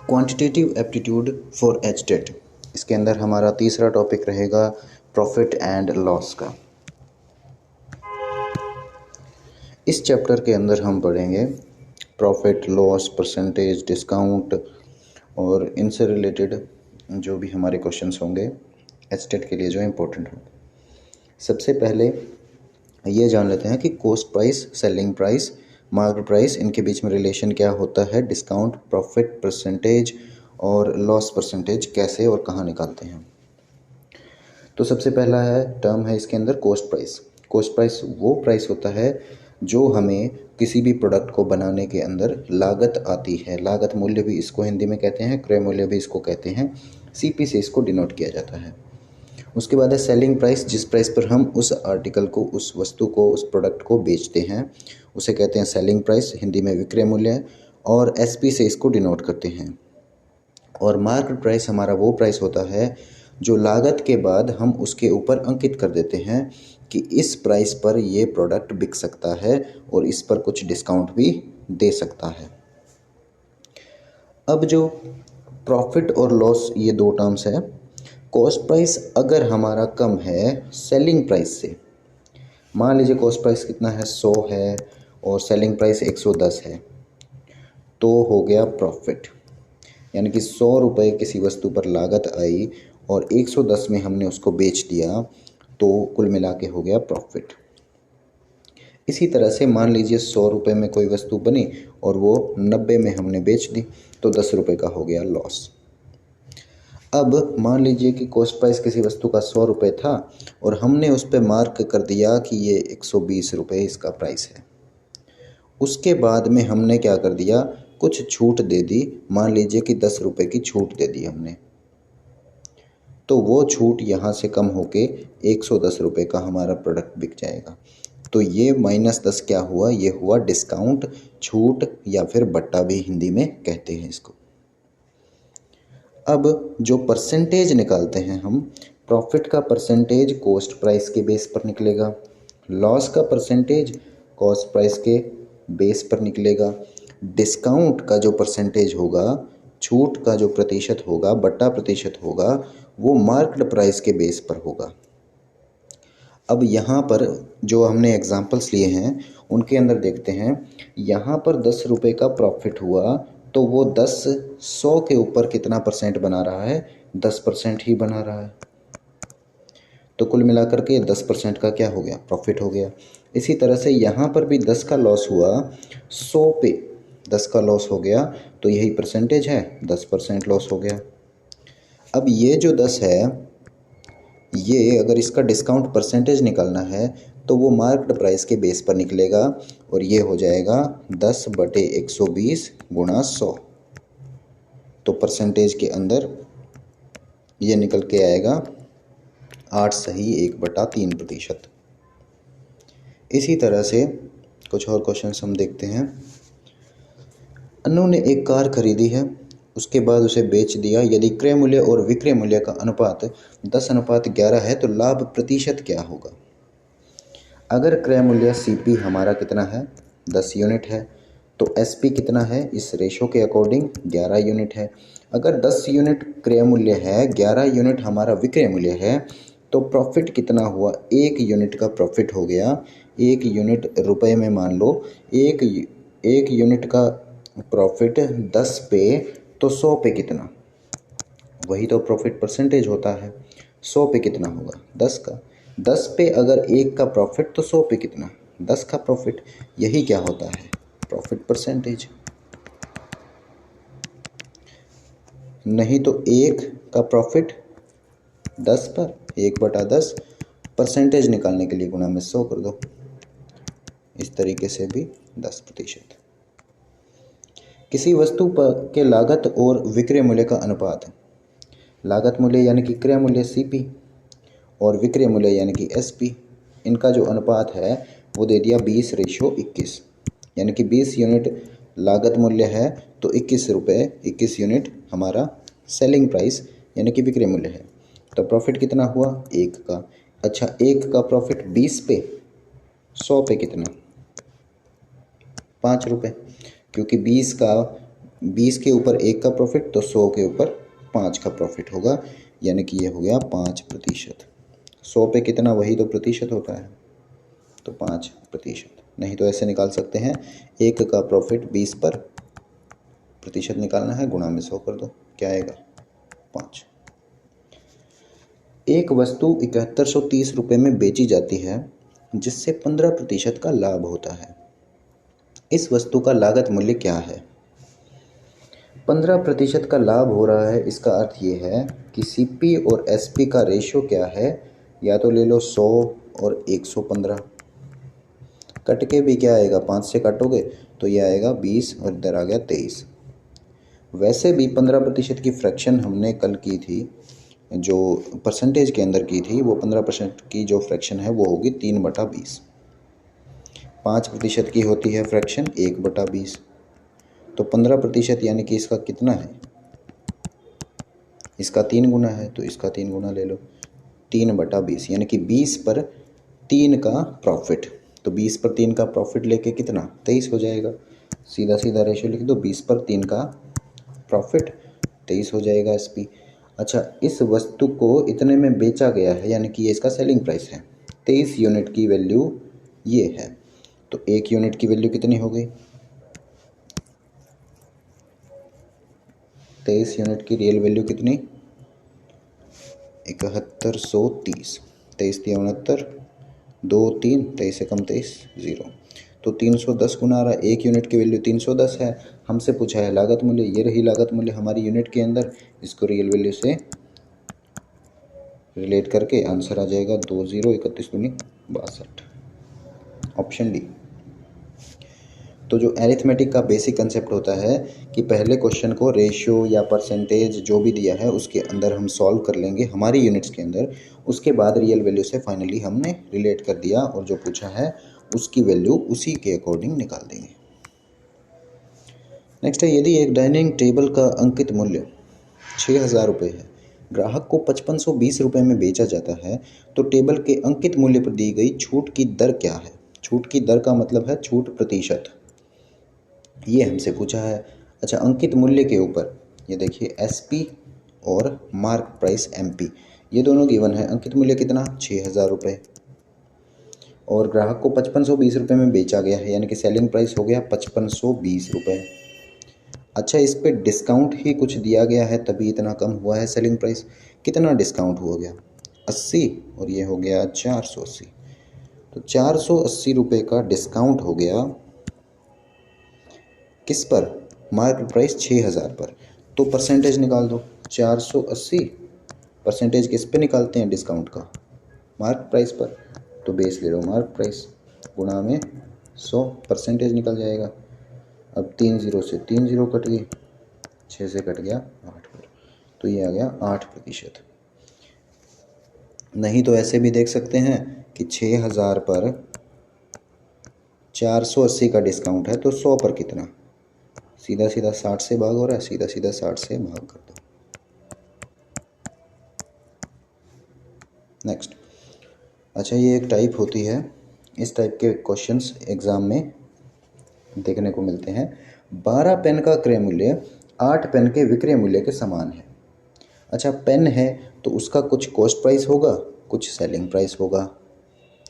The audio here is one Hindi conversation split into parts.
Quantitative aptitude for HTET. इसके अंदर हमारा तीसरा टॉपिक रहेगा प्रॉफिट एंड लॉस का। इस चैप्टर के अंदर हम पढ़ेंगे प्रॉफिट, लॉस, परसेंटेज, डिस्काउंट और इनसे रिलेटेड जो भी हमारे क्वेश्चंस होंगे एचटेट के लिए जो इम्पोर्टेंट होंगे। सबसे पहले ये जान लेते हैं कि cost price, selling price, market price, इनके बीच में रिलेशन क्या होता है, डिस्काउंट, प्रॉफिट परसेंटेज और लॉस परसेंटेज कैसे और कहाँ निकालते हैं। तो सबसे पहला टर्म है इसके अंदर कॉस्ट प्राइस। कॉस्ट प्राइस वो प्राइस होता है जो हमें किसी भी प्रोडक्ट को बनाने के अंदर लागत आती है। लागत मूल्य भी इसको हिंदी में कहते हैं, क्रय मूल्य भी इसको कहते हैं, सीपी से इसको डिनोट किया जाता है। उसके बाद है सेलिंग प्राइस, जिस प्राइस पर हम उस आर्टिकल को, उस वस्तु को, उस प्रोडक्ट को बेचते हैं उसे कहते हैं सेलिंग प्राइस, हिंदी में विक्रय मूल्य, और एसपी से इसको डिनोट करते हैं। और मार्केट प्राइस हमारा वो प्राइस होता है जो लागत के बाद हम उसके ऊपर अंकित कर देते हैं कि इस प्राइस पर ये प्रोडक्ट बिक सकता है और इस पर कुछ डिस्काउंट भी दे सकता है। अब जो प्रॉफिट और लॉस, ये दो टर्म्स है। कॉस्ट प्राइस अगर हमारा कम है सेलिंग प्राइस से, मान लीजिए कॉस्ट प्राइस कितना है, 100 है और सेलिंग प्राइस 110 है, तो हो गया प्रॉफिट। यानी कि 100 रुपये किसी वस्तु पर लागत आई और 110 में हमने उसको बेच दिया, तो कुल मिला के हो गया प्रॉफिट। इसी तरह से मान लीजिए 100 रुपये में कोई वस्तु बनी और वो 90 में हमने बेच दी, तो 10 रुपये का हो गया लॉस। अब मान लीजिए कि कॉस्ट प्राइस किसी वस्तु का 100 रुपये था और हमने उस पर मार्क कर दिया कि ये 120 रुपये इसका प्राइस है। उसके बाद में हमने क्या कर दिया, कुछ छूट दे दी, मान लीजिए कि 10 रुपये की छूट दे दी हमने, तो वो छूट यहाँ से कम होके 110 रुपये का हमारा प्रोडक्ट बिक जाएगा। तो ये -10 क्या हुआ, ये हुआ डिस्काउंट, छूट, या फिर बट्टा भी हिंदी में कहते हैं इसको। अब जो परसेंटेज निकालते हैं हम, प्रॉफिट का परसेंटेज कॉस्ट प्राइस के बेस पर निकलेगा, लॉस का परसेंटेज कॉस्ट प्राइस के बेस पर निकलेगा, डिस्काउंट का जो परसेंटेज होगा, छूट का जो प्रतिशत होगा, बट्टा प्रतिशत होगा, वो मार्केट प्राइस के बेस पर होगा। अब यहाँ पर जो हमने एग्जांपल्स लिए हैं उनके अंदर देखते हैं, यहाँ पर 10 रुपये का प्रॉफिट हुआ तो वो 10 100 के ऊपर कितना परसेंट बना रहा है, 10% ही बना रहा है। तो कुल मिलाकर के 10% का क्या हो गया, प्रॉफिट हो गया। इसी तरह से यहाँ पर भी 10 का लॉस हुआ, 100 पे 10 का लॉस हो गया, तो यही परसेंटेज है, 10% लॉस हो गया। अब ये जो 10 है, ये अगर इसका डिस्काउंट परसेंटेज निकालना है तो वो मार्केट प्राइस के बेस पर निकलेगा और ये हो जाएगा 10/120 गुणा 100। तो परसेंटेज के अंदर ये निकल के आएगा 8 सही 1/3%। इसी तरह से कुछ और क्वेश्चंस हम देखते हैं। अनु ने एक कार खरीदी है, उसके बाद उसे बेच दिया। यदि क्रय मूल्य और विक्रय मूल्य का अनुपात 10:11 है तो लाभ प्रतिशत क्या होगा। अगर क्रय मूल्य सीपी हमारा कितना है, 10 यूनिट है, तो एसपी कितना है, इस रेशो के अकॉर्डिंग 11 यूनिट है। अगर 10 यूनिट क्रय मूल्य है, 11 यूनिट हमारा विक्रय मूल्य है, तो प्रॉफिट कितना हुआ, 1 यूनिट का प्रॉफिट हो गया। 1 यूनिट रुपए में मान लो, एक यूनिट का प्रॉफिट 10 पे, तो 100 पे कितना, वही तो प्रॉफिट परसेंटेज होता है। 100 पे कितना होगा, 10 का। 10 पे अगर 1 का प्रॉफिट तो 100 पे कितना, 10 का प्रॉफिट। यही क्या होता है, प्रॉफिट परसेंटेज। नहीं तो 1 का प्रॉफिट 10 पर 1/10, परसेंटेज निकालने के लिए गुणा में 100 कर दो। इस तरीके से भी 10%। किसी वस्तु पर के लागत और विक्रय मूल्य का अनुपात, लागत मूल्य यानी कि क्रय मूल्य सीपी और विक्रय मूल्य यानी कि एसपी, इनका जो अनुपात है वो दे दिया 20/21। यानी कि 20 यूनिट लागत मूल्य है तो 21 रुपये 21 यूनिट हमारा सेलिंग प्राइस यानी कि विक्रय मूल्य है। तो प्रॉफिट कितना हुआ, 1 का। अच्छा, 1 का प्रॉफिट 20 पे, 100 पे कितना, 5 रुपये, क्योंकि 20 का 20 के ऊपर 1 का प्रॉफिट, तो 100 के ऊपर 5 का प्रॉफिट होगा, यानी कि ये हो गया 5%। 100 पे कितना, वही तो प्रतिशत होता है, तो 5%। नहीं तो ऐसे निकाल सकते हैं, 1 का प्रॉफिट 20 पर, प्रतिशत निकालना है, गुणा में 100 कर दो, क्या आएगा 5। एक वस्तु 7130 रुपये में बेची जाती है जिससे 15% का लाभ होता है। इस वस्तु का लागत मूल्य क्या है? 15% का लाभ हो रहा है, इसका अर्थ ये है कि सीपी और एसपी का रेशियो क्या है, या तो ले लो 100 और 115, कट के भी क्या आएगा, 5 से काटोगे तो ये आएगा 20 और इधर आ गया 23। वैसे भी 15% की फ्रैक्शन हमने कल की थी, जो परसेंटेज के अंदर की थी, वो 15% की जो फ्रैक्शन है वो होगी 3/20। 5% की होती है फ्रैक्शन 1/20, तो 15% यानी कि इसका कितना है, इसका 3 गुना है, तो इसका 3 गुना ले लो, 3/20 यानी कि 20 पर 3 का प्रॉफिट, तो 20 पर 3 का प्रॉफिट लेके कितना 23 हो जाएगा। सीधा सीधा रेशियो लिख दो, 20 पर 3 का प्रॉफिट 23 हो जाएगा एसपी। अच्छा, इस वस्तु को इतने में बेचा गया है, यानी कि ये इसका सेलिंग प्राइस है, 23 यूनिट की वैल्यू ये है, तो 1 यूनिट की वैल्यू कितनी हो गई, 23 यूनिट की रियल वैल्यू कितनी, 7130, 23 3 69, 2 3, 23 से कम 23 0, तो 310 गुना आ रहा है, 1 यूनिट की वैल्यू 310 है। हमसे पूछा है लागत मूल्य, ये रही लागत मूल्य हमारी यूनिट के अंदर, इसको रियल वैल्यू से रिलेट करके आंसर आ जाएगा 20 31 दूनी 62, ऑप्शन डी। तो जो एरिथमेटिक का बेसिक कंसेप्ट होता है कि पहले क्वेश्चन को रेशियो या परसेंटेज जो भी दिया है उसके अंदर हम सॉल्व कर लेंगे हमारी यूनिट्स के अंदर, उसके बाद रियल वैल्यू से फाइनली हमने रिलेट कर दिया और जो पूछा है उसकी वैल्यू उसी के अकॉर्डिंग निकाल देंगे। नेक्स्ट है, यदि एक डाइनिंग टेबल का अंकित मूल्य 6000 रुपये है, ग्राहक को 5520 रुपये में बेचा जाता है, तो टेबल के अंकित मूल्य पर दी गई छूट की दर क्या है? छूट की दर का मतलब है छूट प्रतिशत, ये हमसे पूछा है। अच्छा, अंकित मूल्य के ऊपर ये देखिए एसपी और मार्क प्राइस एमपी, ये दोनों गिवन है। अंकित मूल्य कितना 6000 रुपये, और ग्राहक को 5520 रुपये में बेचा गया है, यानी कि सेलिंग प्राइस हो गया 5520 रुपये। अच्छा, इस पे डिस्काउंट ही कुछ दिया गया है तभी इतना कम हुआ है सेलिंग प्राइस। कितना डिस्काउंट हो गया 80, और ये हो गया 480, तो 480 रुपये का डिस्काउंट हो गया किस पर, मार्केट प्राइस 6000 पर। तो परसेंटेज निकाल दो, 480 परसेंटेज किस पे निकालते हैं, डिस्काउंट का, मार्क प्राइस पर, तो बेस ले लो मार्क प्राइस, गुणा में 100, परसेंटेज निकल जाएगा। अब 3 0 से 3 0 कट गई, 6 से कट गया 8 पर, तो ये आ गया 8%। नहीं तो ऐसे भी देख सकते हैं कि 6000 पर 480 का डिस्काउंट है, तो 100 पर कितना, सीधा सीधा 60 से भाग हो रहा है, सीधा सीधा 60 से भाग कर दो। नेक्स्ट, अच्छा ये एक टाइप होती है, इस टाइप के क्वेश्चंस एग्ज़ाम में देखने को मिलते हैं। 12 पेन का क्रय मूल्य 8 पेन के विक्रय मूल्य के समान है। अच्छा, पेन है तो उसका कुछ कॉस्ट प्राइस होगा, कुछ सेलिंग प्राइस होगा,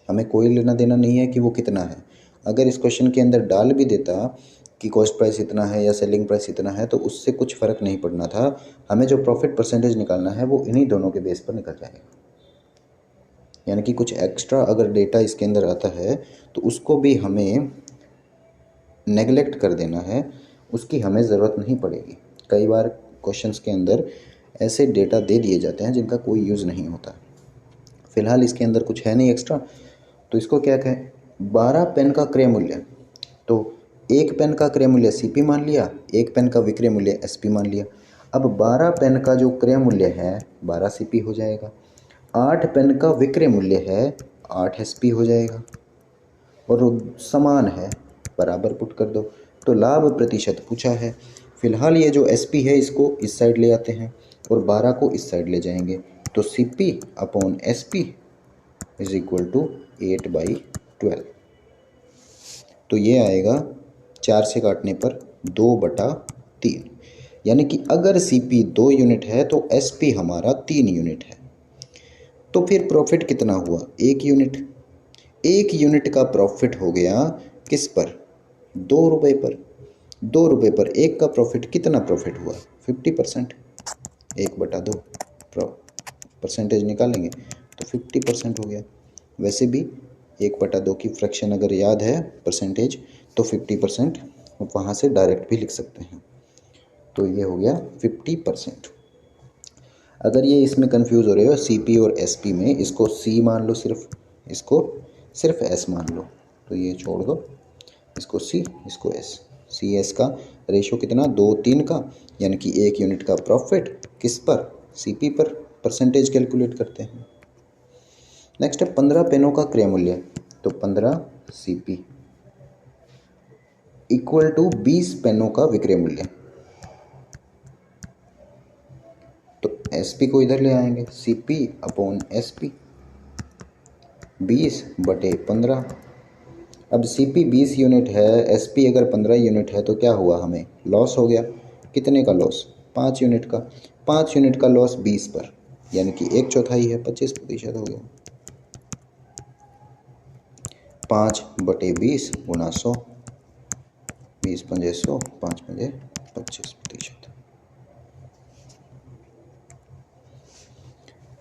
हमें कोई लेना देना नहीं है कि वो कितना है। अगर इस क्वेश्चन के अंदर डाल भी देता कि कॉस्ट प्राइस इतना है या सेलिंग प्राइस इतना है, तो उससे कुछ फ़र्क नहीं पड़ना था, हमें जो प्रॉफिट परसेंटेज निकालना है वो इन्हीं दोनों के बेस पर निकल जाएगा। यानी कि कुछ एक्स्ट्रा अगर डेटा इसके अंदर आता है तो उसको भी हमें नेगलेक्ट कर देना है, उसकी हमें ज़रूरत नहीं पड़ेगी। कई बार क्वेश्चंस के अंदर ऐसे डेटा दे दिए जाते हैं जिनका कोई यूज़ नहीं होता। फ़िलहाल इसके अंदर कुछ है नहीं एक्स्ट्रा, तो इसको क्या कहें, 12 पेन का क्रय मूल्य, तो एक पेन का क्रय मूल्य सीपी मान लिया, एक पेन का विक्रय मूल्य एसपी मान लिया। अब 12 पेन का जो क्रय मूल्य है 12 सीपी हो जाएगा, 8 पेन का विक्रय मूल्य है 8 एसपी हो जाएगा, और समान है, बराबर पुट कर दो। तो लाभ प्रतिशत पूछा है, फिलहाल ये जो एसपी है इसको इस साइड ले आते हैं और 12 को इस साइड ले जाएंगे, तो CP upon SP is equal to 8/12। तो ये आएगा 4 से काटने पर 2/12, 3, यानी कि अगर CP 2 यूनिट है तो SP हमारा 3 यूनिट है। तो फिर प्रॉफिट कितना हुआ? 1 यूनिट। 1 यूनिट का प्रॉफिट हो गया किस पर? 2 रुपये पर। 2 रुपये पर 1 का प्रॉफिट, कितना प्रॉफिट हुआ? 50%। 1/2 परसेंटेज निकालेंगे तो 50% हो गया। वैसे भी 1/2 की फ्रैक्शन अगर याद है परसेंटेज, तो 50% वहाँ से डायरेक्ट भी लिख सकते हैं। तो ये हो गया 50%। अगर ये इसमें कंफ्यूज हो रहे हो CP और SP में, इसको C मान लो सिर्फ, इसको सिर्फ S मान लो, तो ये छोड़ दो, इसको C, इसको S। CS का रेशो कितना? 2:3 का, यानी कि 1 यूनिट का प्रॉफिट किस पर? CP पर परसेंटेज कैलकुलेट करते हैं। नेक्स्ट है 15 पेनों का क्रय मूल्य। तो 15 CP इक्वल टू 20 पेनों का विक्रय मूल्य। तो SP को इधर ले आएंगे, CP अपॉन SP, 20/15। अब CP 20 यूनिट है, SP अगर 15 यूनिट है, तो क्या हुआ? हमें लॉस हो गया। कितने का लॉस? 5 यूनिट का। 5 यूनिट का लॉस 20 पर, यानी कि 1/4 है, 25% हो गया। 5/20 गुणा 100, 20×5 100, 5×5 25%।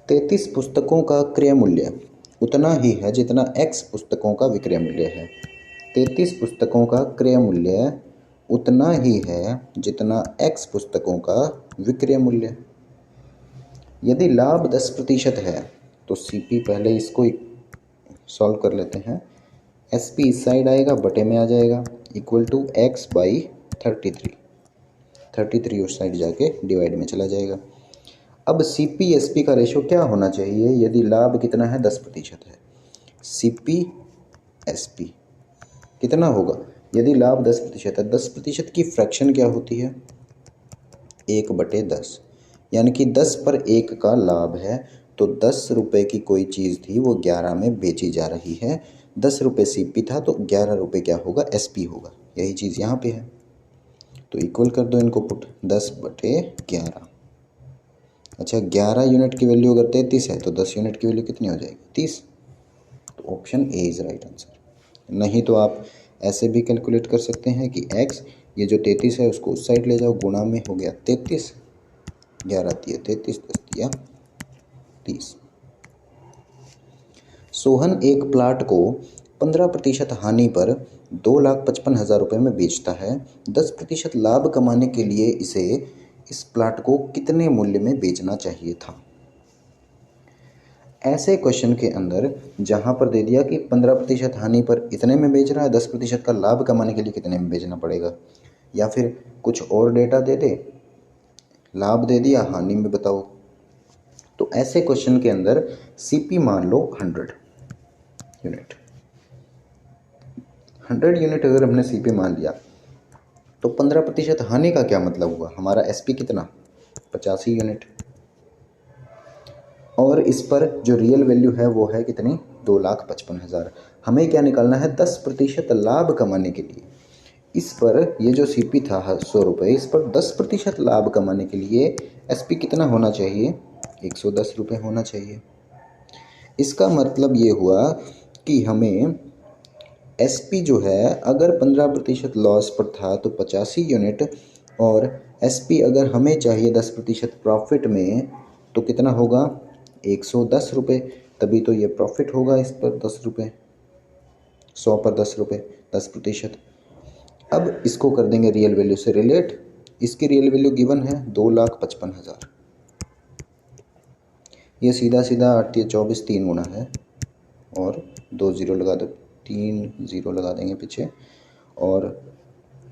33 पुस्तकों का क्रय मूल्य उतना ही है जितना X पुस्तकों का विक्रय मूल्य है। 33 पुस्तकों का क्रय मूल्य उतना ही है जितना X पुस्तकों का विक्रय मूल्य। यदि लाभ 10% है तो CP, पहले इसको सॉल्व कर लेते हैं। SP इस साइड आएगा, बटे में आ जाएगा, इक्वल टू X/33। 33 उस साइड जाके डिवाइड में चला जाएगा। अब CP SP का रेशो क्या होना चाहिए? यदि लाभ कितना है? 10% है, CP SP कितना होगा? यदि लाभ 10% है, 10% की फ्रैक्शन क्या होती है? 1/10, यानी कि 10 पर 1 का लाभ है, तो 10 रुपये की कोई चीज़ थी, वो 11 में बेची जा रही है। 10 रुपये CP था, तो 11 रुपये क्या होगा? SP होगा। यही चीज़ यहाँ पे है, तो इक्वल कर दो इनको पुट, 10/11। अच्छा, 11 यूनिट की वैल्यू अगर 33 है, तो 10 यूनिट की वैल्यू कितनी हो जाएगी? 30। तो option A is right answer. नहीं तो आप ऐसे भी कैलकुलेट कर सकते हैं कि X, ये जो 33 है उसको उस साइड ले जाओ, गुणा में हो गया 33, 11 दिए 33, 10 दिया 30। सोहन एक प्लाट को 15% हानि पर 2,55,000 रुपये में बेचता है। 10% लाभ कमाने के लिए इसे इस प्लाट को कितने मूल्य में बेचना चाहिए था? ऐसे क्वेश्चन के अंदर जहां पर दे दिया कि 15% हानि पर इतने में बेच रहा है, 10% का लाभ कमाने के लिए कितने में बेचना पड़ेगा, या फिर कुछ और डेटा दे दे, लाभ दे दिया, हानि में बताओ। तो ऐसे क्वेश्चन के अंदर CP मान लो 100 यूनिट। 100 यूनिट अगर हमने CP मान लिया, तो 15% हानि का क्या मतलब हुआ? हमारा SP कितना? 85 यूनिट। और इस पर जो रियल वैल्यू है वो है कितनी? 2,55,000। हमें क्या निकालना है? 10% लाभ कमाने के लिए। इस पर ये जो CP था 100 रुपये, इस पर 10% लाभ कमाने के लिए SP कितना होना चाहिए? 110 रुपये होना चाहिए। इसका मतलब ये हुआ कि हमें SP जो है, अगर 15% लॉस पर था तो 85 यूनिट, और SP अगर हमें चाहिए 10% प्रॉफिट में, तो कितना होगा? 110 रुपये। तभी तो ये प्रॉफिट होगा इस पर 10 रुपये, 100 पर 10 रुपये, 10%। अब इसको कर देंगे रियल वैल्यू से रिलेट। इसकी रियल वैल्यू गिवन है 2,55,000। ये सीधा सीधा 8 या 24, 3 गुना है, और 2 ज़ीरो लगा दो, 3 ज़ीरो लगा देंगे पीछे, और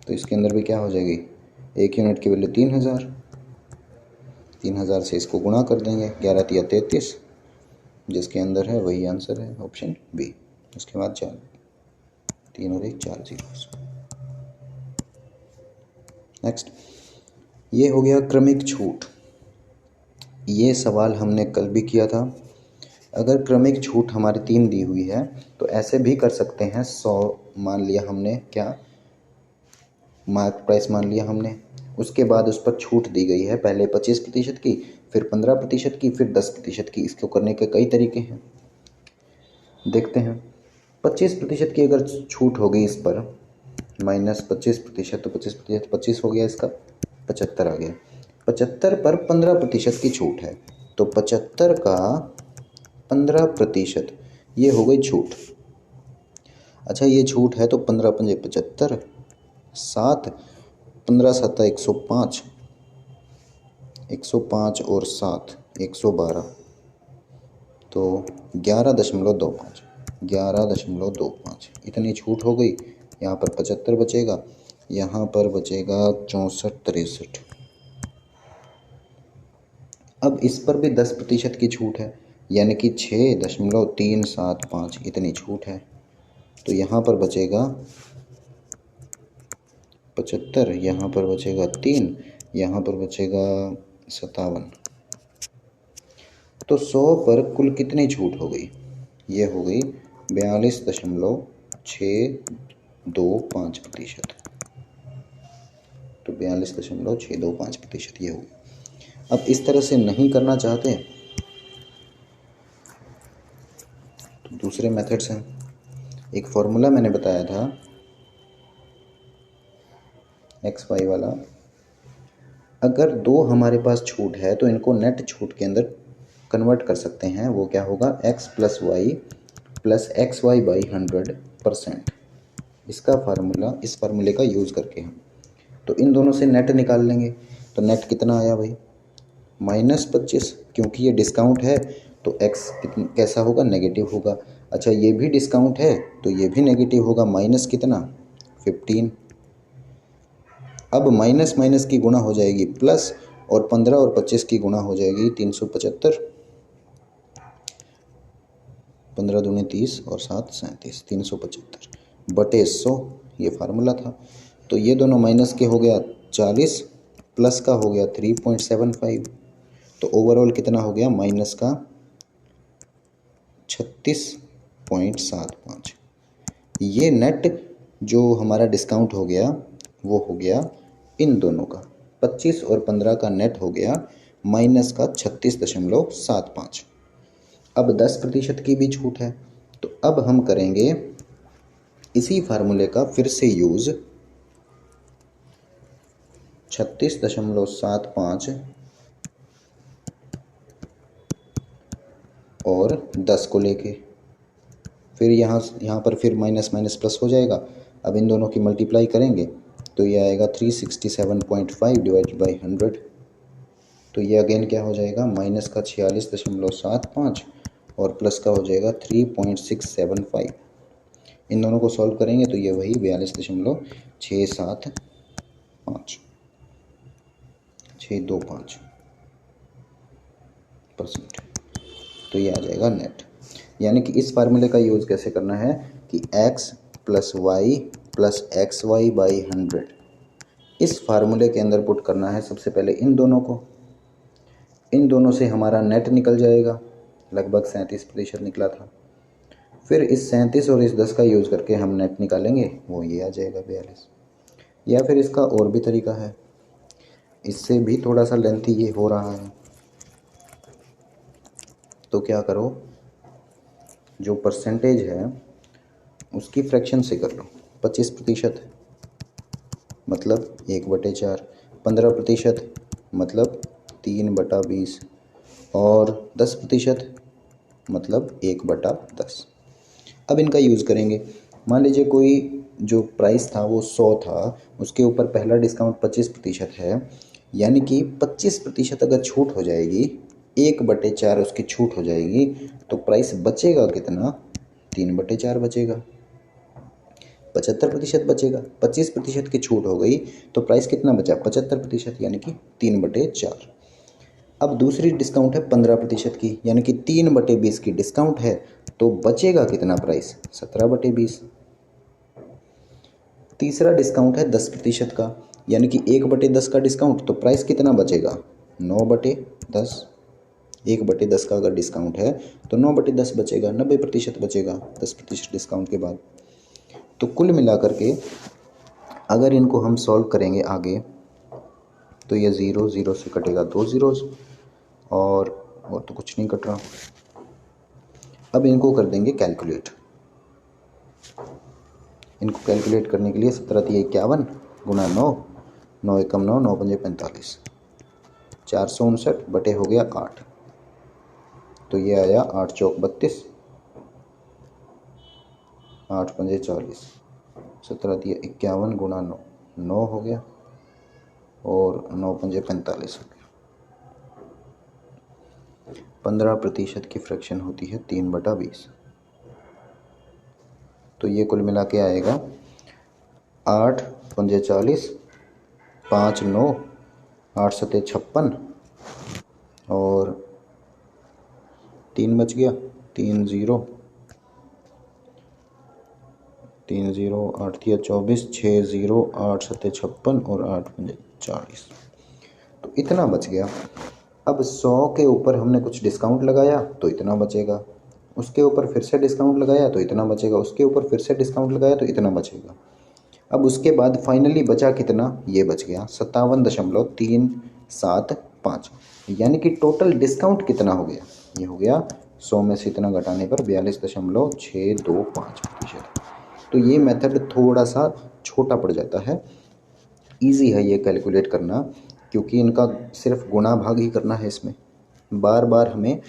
तो इसके अंदर भी क्या हो जाएगी? 1 यूनिट की वैल्यू 3,000। 3,000 से इसको गुणा कर देंगे, 11 या 33, जिसके अंदर है वही आंसर है, ऑप्शन बी। उसके बाद 4, 3 और 1 4 ज़ीरो। नेक्स्ट, ये हो गया क्रमिक छूट। ये सवाल हमने कल भी किया था। अगर क्रमिक छूट हमारी 3 दी हुई है, तो ऐसे भी कर सकते हैं। 100 मान लिया हमने, क्या मार्क प्राइस मान लिया हमने, उसके बाद उस पर छूट दी गई है, पहले 25% की, फिर 15% की, फिर 10% की। इसको करने के कई तरीके हैं, देखते हैं। 25% की अगर छूट होगी इस पर, -25%, तो 25% 25 हो गया, इसका 75 आ गया। 75 पर 15% की छूट है, तो 75 का 15% ये हो गई छूट। अच्छा, ये छूट है तो 15 पंजे 75, 7, 15 7 105, 105 और 7 112, तो 11.25, 11.25 इतनी छूट हो गई। यहाँ पर 75 बचेगा, यहाँ पर बचेगा 64 63। अब इस पर भी 10% की छूट है, यानी कि 6.375 इतनी छूट है। तो यहाँ पर बचेगा 75, यहाँ पर बचेगा 3, यहाँ पर बचेगा 57। तो 100 पर कुल कितनी छूट हो गई? ये हो गई 42.625%। तो 42.625% ये हो गई। अब इस तरह से नहीं करना चाहते तो दूसरे मेथड्स हैं। एक फॉर्मूला मैंने बताया था XY वाला, अगर दो हमारे पास छूट है तो इनको नेट छूट के अंदर कन्वर्ट कर सकते हैं। वो क्या होगा? x + y + xy / 100%। इसका फार्मूला, इस फार्मूले का यूज़ करके हम तो इन दोनों से नेट निकाल लेंगे। तो नेट कितना आया भाई? -25, क्योंकि ये डिस्काउंट है तो x कैसा होगा? नेगेटिव होगा। अच्छा, ये भी डिस्काउंट है तो ये भी नेगेटिव होगा, माइनस कितना? 15। अब माइनस माइनस की गुणा हो जाएगी प्लस, और 15 और 25 की गुणा हो जाएगी 375। 15 दूनी 30 और 7 37, 375 बटे 100, ये फार्मूला था। तो ये दोनों माइनस के हो गया 40, प्लस का हो गया 3.75, तो ओवरऑल कितना हो गया? माइनस का 36.75। ये नेट जो हमारा डिस्काउंट हो गया वो हो गया इन दोनों का, 25 और 15 का नेट हो गया माइनस का 36.75। अब 10% की भी छूट है, तो अब हम करेंगे इसी फार्मूले का फिर से यूज़। 36.75 और 10 को लेके, फिर यहाँ पर फिर माइनस माइनस प्लस हो जाएगा। अब इन दोनों की मल्टीप्लाई करेंगे तो ये आएगा 367.5 डिवाइडेड बाई 100। तो ये अगेन क्या हो जाएगा? माइनस का 46.75 और प्लस का हो जाएगा 3.675। इन दोनों को सॉल्व करेंगे तो ये वही 42.625 तो ये आ जाएगा नेट। यानी कि इस फार्मूले का यूज़ कैसे करना है कि x + y + xy / 100 इस फार्मूले के अंदर पुट करना है सबसे पहले इन दोनों को। इन दोनों से हमारा नेट निकल जाएगा, लगभग 37% निकला था। फिर इस 37 और इस 10 का यूज़ करके हम नेट निकालेंगे, वो ये आ जाएगा 42। या फिर इसका और भी तरीका है, इससे भी थोड़ा सा लेंथी ये हो रहा है। तो क्या करो, जो परसेंटेज है उसकी फ्रैक्शन से कर लो। 25% मतलब 1/4, 15% मतलब 3/20 और 10% मतलब 1/10। अब इनका यूज़ करेंगे। मान लीजिए कोई जो प्राइस था वो 100 था, उसके ऊपर पहला डिस्काउंट 25% है, यानी कि 25% अगर छूट हो जाएगी, 1/4 उसकी छूट हो जाएगी, तो प्राइस बचेगा कितना? 3/4 बचेगा। 75% बचेगा। 25% की छूट हो गई तो प्राइस कितना बचा? 75%, यानी कि 3/4। अब दूसरी डिस्काउंट है 15% की, यानी कि 3/20 की डिस्काउंट है, तो बचेगा कितना प्राइस? 17/20। तीसरा डिस्काउंट है 10% का, यानी कि 1/10 का डिस्काउंट, तो प्राइस कितना बचेगा? 9/10। 1/10 का अगर डिस्काउंट है तो 9/10 बचेगा, 90% बचेगा 10% डिस्काउंट के बाद। तो कुल मिलाकर के अगर इनको हम सॉल्व करेंगे आगे, तो ये 0 0 से कटेगा 2 ज़ीरोज़, और तो कुछ नहीं कट रहा। अब इनको कर देंगे कैलकुलेट। इनको कैलकुलेट करने के लिए 17×3 = 51 गुना 9, 9 एकम 9, 9 पंजे 45, 459 बटे हो गया 8, तो ये आया 8 चौक 32, 8 पंजे 40, 17×3 = 51 गुना 9, 9 हो गया, और 9 पंजे 45 हो गया। 15% की फ्रैक्शन होती है 3/20। तो ये कुल मिला के आएगा 8 पंजे 40, 5 9, 8 सते 56, और 3 बच गया, 3 0, 3 0, 8 तिया 24, 6 0, 8 सते 56 और 8 पंजे 40, तो इतना बच गया। अब 100 के ऊपर हमने कुछ डिस्काउंट लगाया तो इतना बचेगा, उसके ऊपर फिर से डिस्काउंट लगाया तो इतना बचेगा, उसके ऊपर फिर से डिस्काउंट लगाया तो इतना बचेगा। अब उसके बाद फाइनली बचा कितना, ये बच गया 57.375, यानी कि टोटल डिस्काउंट कितना हो गया, ये हो गया 100 में से इतना घटाने पर 42.625%। तो ये मेथड थोड़ा सा छोटा पड़ जाता है, ईजी है ये कैलकुलेट करना, क्योंकि इनका सिर्फ गुणा भाग ही करना है। इसमें बार बार हमें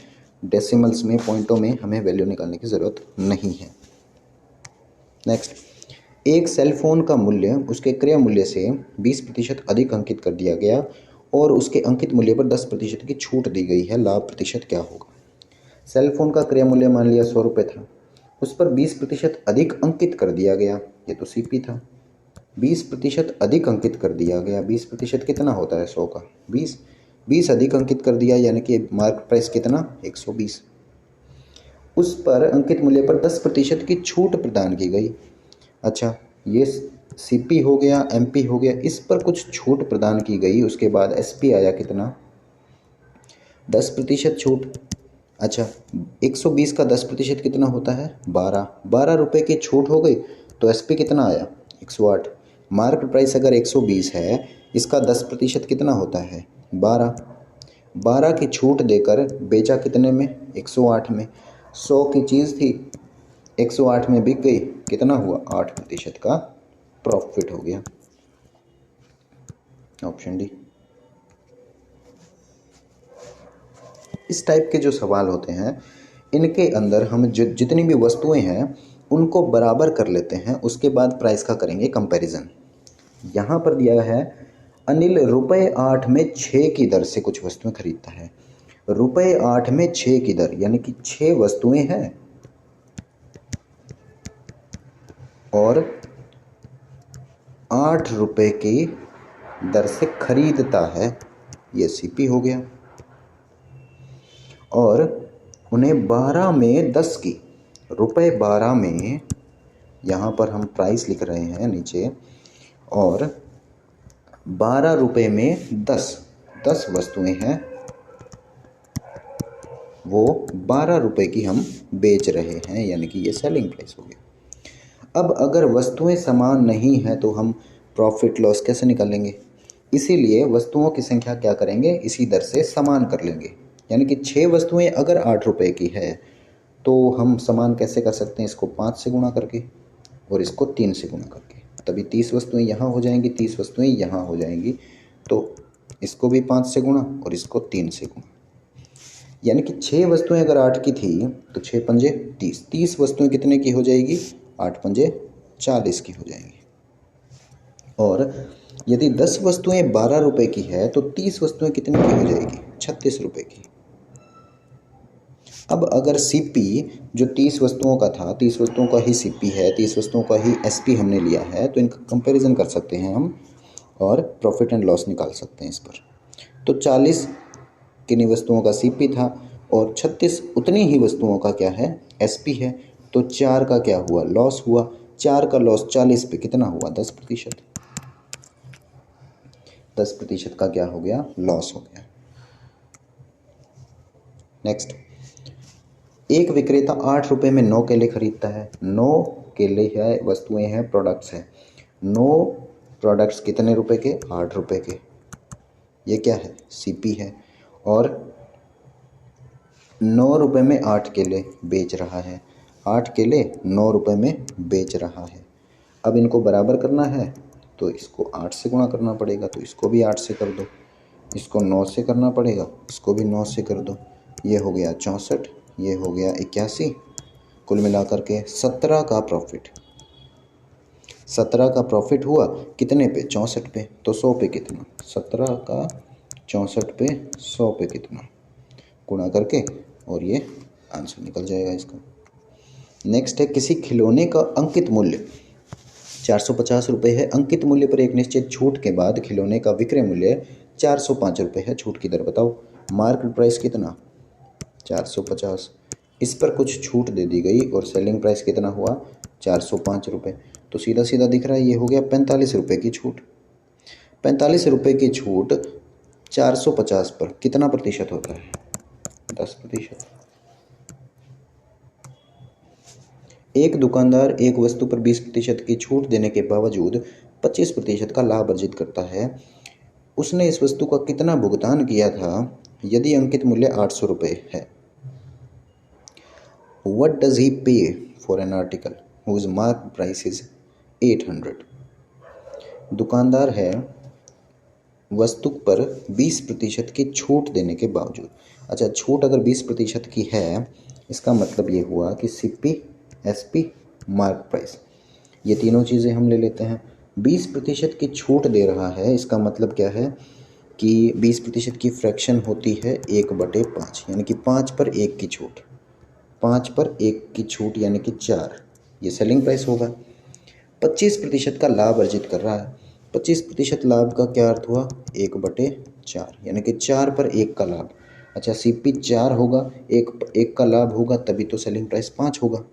डेसिमल्स में, पॉइंटों में हमें वैल्यू निकालने की ज़रूरत नहीं है। नेक्स्ट, एक सेल फोन का मूल्य उसके क्रय मूल्य से 20% अधिक अंकित कर दिया गया और उसके अंकित मूल्य पर 10% की छूट दी गई है, लाभ प्रतिशत क्या होगा। सेल फोन का क्रय मूल्य मान लिया 100 रुपये था, उस पर 20% अधिक अंकित कर दिया गया, ये तो सीपी था। 20% अधिक अंकित कर दिया गया, 20% कितना होता है 100 का, 20 अधिक अंकित कर दिया, यानी कि मार्केट प्राइस कितना 120। उस पर अंकित मूल्य पर 10% की छूट प्रदान की गई। अच्छा, ये सीपी हो गया, एमपी हो गया, इस पर कुछ छूट प्रदान की गई, उसके बाद एसपी आया कितना 10% छूट। अच्छा, 120 का 10% कितना होता है 12 रुपये की छूट हो गई, तो एसपी कितना आया 108। मार्केट प्राइस अगर 120 है, इसका 10% कितना होता है 12 की छूट देकर बेचा कितने में 108 में। 100 की चीज़ थी, 108 में बिक गई, कितना हुआ 8% का प्रॉफिट हो गया। Option D. इस टाइप के जो सवाल होते हैं, इनके अंदर हम जितनी भी वस्तुएं हैं उनको बराबर कर लेते हैं, उसके बाद प्राइस का करेंगे कंपैरिजन। यहाँ पर दिया है अनिल ₹8 में 6 की दर से कुछ वस्तुएं खरीदता है। ₹8 में 6 की दर, यानी कि 6 वस्तुएं हैं और 8 रुपये की दर से खरीदता है, ये सीपी हो गया। और उन्हें 12 में 10 की, ₹12 में, यहाँ पर हम प्राइस लिख रहे हैं नीचे, और 12 रुपये में 10 वस्तुएं हैं, वो 12 रुपये की हम बेच रहे हैं, यानी कि ये सेलिंग प्राइस हो गया। अब अगर वस्तुएं समान नहीं हैं तो हम प्रॉफिट लॉस कैसे निकालेंगे, इसीलिए वस्तुओं की संख्या क्या करेंगे, इसी दर से समान कर लेंगे। यानी कि 6 वस्तुएं अगर 8 रुपये की है तो हम समान कैसे कर सकते हैं, इसको 5 से गुणा करके और इसको 3 से गुणा करके, तभी 30 वस्तुएं यहाँ हो जाएंगी, 30 वस्तुएं यहाँ हो जाएंगी। तो इसको भी 5 से गुणा और इसको 3 से गुणा, यानी कि 6 वस्तुएं अगर 8 की थी तो 6 पंजे 30, 30 वस्तुएं कितने की हो जाएगी 8 पंजे 40 की हो जाएंगी। और यदि 10 वस्तुएं 12 रुपये की है तो 30 वस्तुएं कितने की हो जाएगी 36 रुपये की। अब अगर सीपी जो 30 वस्तुओं का था, 30 वस्तुओं का ही सीपी है, 30 वस्तुओं का ही एसपी हमने लिया है, तो इनका कंपैरिजन कर सकते हैं हम और प्रॉफिट एंड लॉस निकाल सकते हैं इस पर। तो 40 किन्हीं वस्तुओं का सीपी था और 36 उतनी ही वस्तुओं का क्या है एसपी है, तो 4 का क्या हुआ लॉस हुआ। 4 का लॉस 40 पे कितना हुआ 10%। 10% का क्या हो गया लॉस हो गया। नेक्स्ट, एक विक्रेता 8 रुपये में 9 केले खरीदता है। 9 केले है, वस्तुएं हैं, प्रोडक्ट्स हैं। 9 प्रोडक्ट्स कितने रुपए के 8 रुपये के। ये क्या है, सीपी है। और 9 रुपये में 8 केले बेच रहा है, 8 केले 9 रुपये में बेच रहा है। अब इनको बराबर करना है तो इसको 8 से गुणा करना पड़ेगा, तो इसको भी 8 से कर दो, इसको 9 से करना पड़ेगा, इसको भी 9 से कर दो। ये हो गया 64, ये हो गया 81, कुल मिलाकर के 17 का प्रॉफिट। 17 का प्रॉफिट हुआ कितने पे, 64 पे, तो 100 पे कितना, 17 का 64 पे 100 पे कितना, गुणा करके और ये आंसर निकल जाएगा इसका। नेक्स्ट है, किसी खिलौने का अंकित मूल्य 450 रुपये है। अंकित मूल्य पर एक निश्चित छूट के बाद खिलौने का विक्रय मूल्य 405 रुपये है। छूट की दर बताओ। मार्केट प्राइस कितना, 450, इस पर कुछ छूट दे दी गई और सेलिंग प्राइस कितना हुआ, 405 रुपये। तो सीधा सीधा दिख रहा है ये हो गया 45 रुपये की छूट। 45 रुपये की छूट 450 पर कितना प्रतिशत होता है, 10%। एक दुकानदार एक वस्तु पर 20% की छूट देने के बावजूद 25% का लाभ अर्जित करता है। उसने इस वस्तु का कितना भुगतान किया था यदि अंकित मूल्य 800 रुपये है। What does he pay for an article whose mark price is 800? दुकानदार है वस्तु पर 20% की छूट देने के बावजूद। अच्छा, छूट अगर 20% की है, इसका मतलब ये हुआ कि सीपी, एसपी, मार्क प्राइस, ये तीनों चीज़ें हम ले लेते हैं। 20% की छूट दे रहा है, इसका मतलब क्या है कि 20% की फ्रैक्शन होती है 1/5, यानी कि 5 पर 1 की छूट, 5 पर 1 की छूट यानी कि 4, ये सेलिंग प्राइस होगा। 25% का लाभ अर्जित कर रहा है। 25% लाभ का क्या अर्थ हुआ, 1/4, यानी कि 4 पर 1 का लाभ। अच्छा, सीपी 4 होगा, एक का लाभ होगा, तभी तो सेलिंग प्राइस 5 होगा।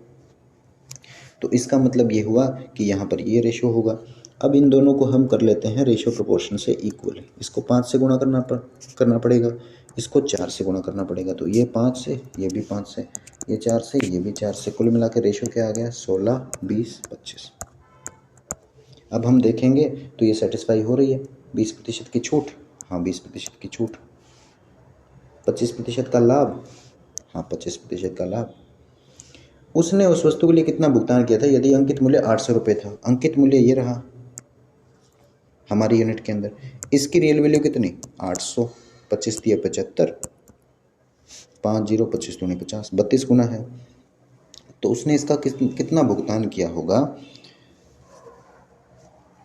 तो इसका मतलब ये हुआ कि यहाँ पर ये रेशो होगा। अब इन दोनों को हम कर लेते हैं रेशो प्रोपोर्शन से इक्वल। इसको 5 से गुणा करना पड़ेगा, इसको 4 से गुणा करना पड़ेगा। तो ये 5 से, ये भी 5 से, ये 4 से, ये भी 4 से, कुल मिला के रेशो क्या आ गया, 16, 20, 25। अब हम देखेंगे तो ये सेटिस्फाई हो रही है। 20% की छूट, हाँ 20% की छूट। 25% का लाभ, हाँ 25% का लाभ। उसने उस वस्तु के लिए कितना भुगतान किया था यदि अंकित मूल्य 800 रुपये था। अंकित मूल्य ये रहा हमारी यूनिट के अंदर। इसकी रियल वैल्यू कितनी, 800, 25 दिया 75, 5 0 25 दूनी 50, 32 गुना है। तो उसने इसका कितना भुगतान किया होगा,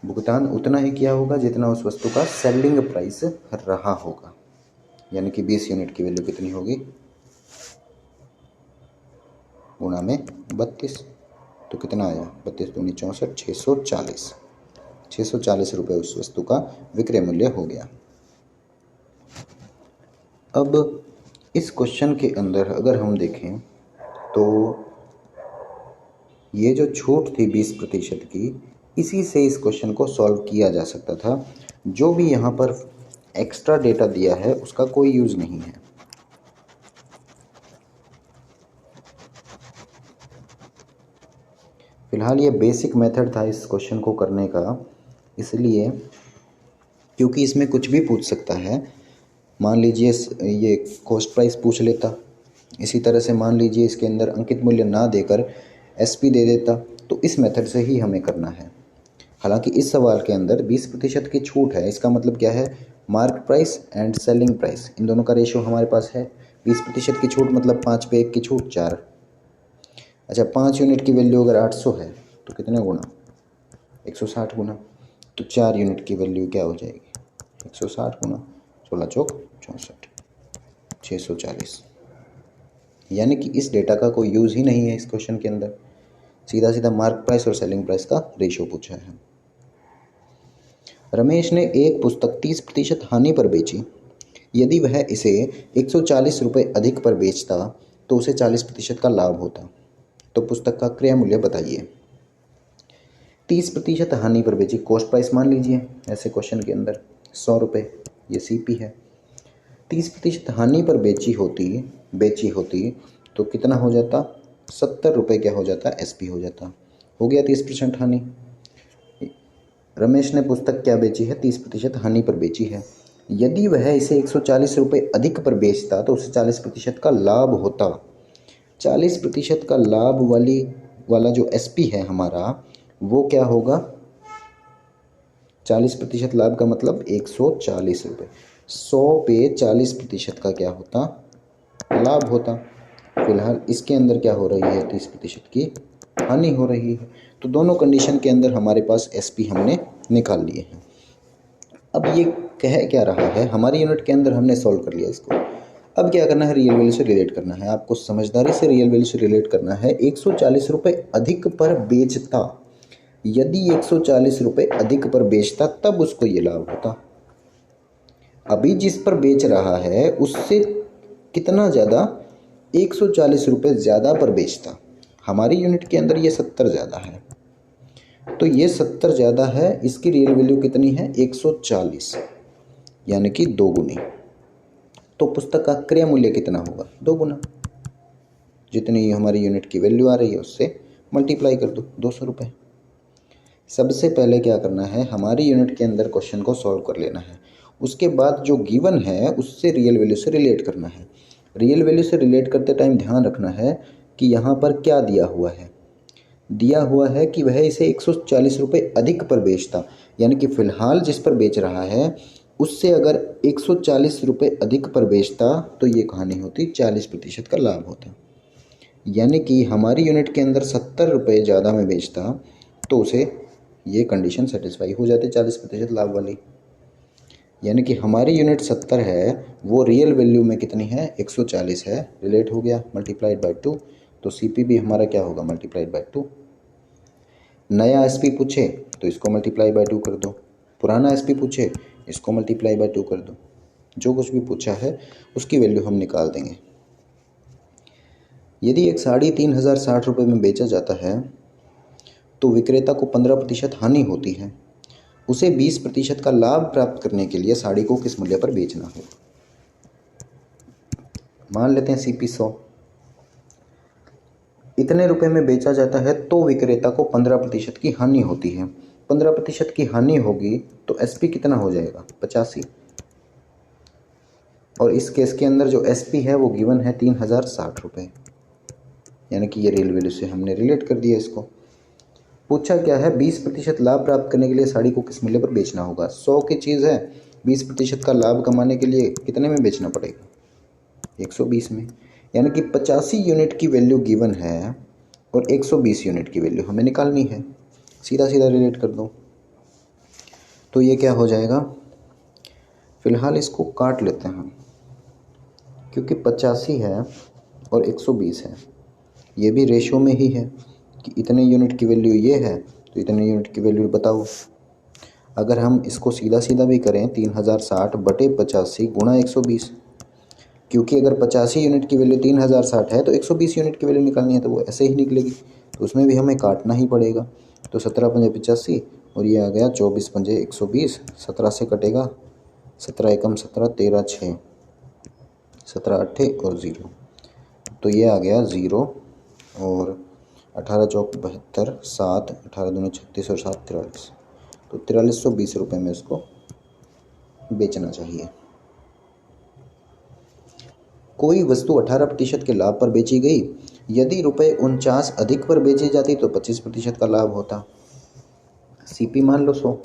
भुगतान उतना ही किया होगा जितना उस वस्तु का सेलिंग प्राइस रहा होगा, यानी कि 20 यूनिट की वैल्यू कितनी होगी, गुणा में 32, तो कितना आया, 32 दूनी 64, 640, 640 रुपये उस वस्तु का विक्रय मूल्य हो गया। अब इस क्वेश्चन के अंदर अगर हम देखें तो ये जो छूट थी 20% की, इसी से इस क्वेश्चन को सॉल्व किया जा सकता था। जो भी यहाँ पर एक्स्ट्रा डेटा दिया है उसका कोई यूज़ नहीं है। फिलहाल ये बेसिक मेथड था इस क्वेश्चन को करने का, इसलिए क्योंकि इसमें कुछ भी पूछ सकता है। मान लीजिए ये कॉस्ट प्राइस पूछ लेता, इसी तरह से मान लीजिए इसके अंदर अंकित मूल्य ना देकर एसपी दे देता, तो इस मेथड से ही हमें करना है। हालांकि इस सवाल के अंदर 20% की छूट है, इसका मतलब क्या है, mark price and selling price, इन दोनों का रेशो हमारे पास है। 20% की छूट मतलब 5 पे 1 की छूट, 4। अच्छा, 5 यूनिट की वैल्यू अगर 800 है तो कितने गुना, 160 गुना। तो 4 यूनिट की वैल्यू क्या हो जाएगी, 160 गुना 16 चौक 64, 640। यानी कि इस डेटा का कोई यूज़ ही नहीं है इस क्वेश्चन के अंदर। सीधा सीधा मार्क प्राइस और सेलिंग प्राइस का रेशियो पूछा है। रमेश ने एक पुस्तक 30% हानि पर बेची। यदि वह इसे 140 रुपये अधिक पर बेचता तो उसे 40% का लाभ होता। तो पुस्तक का क्रय मूल्य बताइए। 30% हानि पर बेची, कॉस्ट प्राइस मान लीजिए ऐसे क्वेश्चन के अंदर 100 रुपये, ये सीपी है। 30% हानि पर बेची होती तो कितना हो जाता, 70 रुपये क्या हो जाता, एसपी हो जाता। हो गया 30% हानि। रमेश ने पुस्तक क्या बेची है, 30% हानि पर बेची है। यदि वह इसे 140 रुपये अधिक पर बेचता तो उसे 40% का लाभ होता। 40% का लाभ वाला जो एसपी है हमारा वो क्या होगा? 40% लाभ का मतलब 140 रुपये। 100 पे 40% का क्या होता? लाभ होता। फिलहाल इसके अंदर क्या हो रही है? 30% की हानि हो रही है। तो दोनों कंडीशन के अंदर हमारे पास एसपी हमने निकाल लिए हैं। अब ये कह क्या रहा है? हमारी यूनिट के अंदर हमने सॉल्व कर लिया इसको। अब क्या करना है? रियल वैल्यू से रिलेट करना है। आपको समझदारी से रियल वैल्यू से रिलेट करना है। 140 रुपये अधिक पर बेचता, यदि 140 रुपये अधिक पर बेचता तब उसको ये लाभ होता। अभी जिस पर बेच रहा है उससे कितना ज़्यादा? 140 रुपये ज़्यादा पर बेचता। हमारी यूनिट के अंदर ये 70 ज़्यादा है, तो ये 70 ज़्यादा है। इसकी रियल वैल्यू कितनी है? 140, यानी कि 2 गुनी। तो पुस्तक का क्रय मूल्य कितना होगा? 2 गुना। जितनी हमारी यूनिट की वैल्यू आ रही है उससे मल्टीप्लाई कर दो, 200 रुपये। सबसे पहले क्या करना है? हमारी यूनिट के अंदर क्वेश्चन को सॉल्व कर लेना है। उसके बाद जो गिवन है उससे रियल वैल्यू से रिलेट करना है। रियल वैल्यू से रिलेट करते टाइम ध्यान रखना है कि यहाँ पर क्या दिया हुआ है। दिया हुआ है कि वह इसे 140 रुपये अधिक पर बेचता, यानी कि फ़िलहाल जिस पर बेच रहा है उससे अगर 140 रुपये अधिक पर बेचता तो ये कहानी होती 40% का लाभ होता। यानी कि हमारी यूनिट के अंदर 70 रुपये ज़्यादा में बेचता तो उसे ये कंडीशन सेटिस्फाई हो जाती 40% लाभ वाली। यानी कि हमारी यूनिट 70 है, वो रियल वैल्यू में कितनी है? 140 है। रिलेट हो गया, मल्टीप्लाइड बाई 2। तो सीपी भी हमारा क्या होगा? Multiplied by 2। नया एसपी पूछे तो इसको मल्टीप्लाई बाई 2 कर दो, पुराना एसपी पूछे इसको मल्टीप्लाई बाई 2 कर दो। जो कुछ भी पूछा है उसकी वैल्यू हम निकाल देंगे। यदि एक साड़ी 3060 रुपये में बेचा जाता है तो विक्रेता को 15% हानि होती है। उसे 20% का लाभ प्राप्त करने के लिए साड़ी को किस मूल्य पर बेचना होगा? मान लेते हैं सीपी 100 इतने रुपए में बेचा जाता है तो विक्रेता को 15% की हानि होती है। 15% की हानि होगी तो एसपी कितना हो जाएगा? 85। और इस केस के अंदर जो एसपी है वो गिवन है 3060 रुपये, यानी कि ये रियल वैल्यू से हमने रिलेट कर दिया इसको। पूछा क्या है? 20% लाभ प्राप्त करने के लिए साड़ी को किस मूल्य पर बेचना होगा। 100 की चीज़ है, 20% का लाभ कमाने के लिए कितने में बेचना पड़ेगा? 120 में। यानी कि 85 यूनिट की वैल्यू गिवन है और 120 यूनिट की वैल्यू हमें निकालनी है। सीधा सीधा रिलेट कर दो तो ये क्या हो जाएगा? फ़िलहाल इसको काट लेते हैं क्योंकि 85 है और 120 है, ये भी रेशो में ही है कि इतने यूनिट की वैल्यू ये है तो इतने यूनिट की वैल्यू बताओ। अगर हम इसको सीधा सीधा भी करें 3060 बटे 85 गुणा 120, क्योंकि अगर 85 यूनिट की वैल्यू 3060 है तो 120 यूनिट की वैल्यू निकालनी है तो वो ऐसे ही निकलेगी, तो उसमें भी हमें काटना ही पड़ेगा। तो 17 पंजे 85 और ये आ गया 24 पंजे 120। 17 से कटेगा, 17 एकम 17, 13 6, 17 अट्ठे और 0, तो ये आ गया 0 और 18 चौक 72, 7 18 दूनी 36 और 7 43, तो 4320 रुपये में इसको बेचना चाहिए। कोई वस्तु 18% के लाभ पर बेची गई, यदि ₹49 अधिक पर बेची जाती तो 25% का लाभ होता। सीपी मान लो 100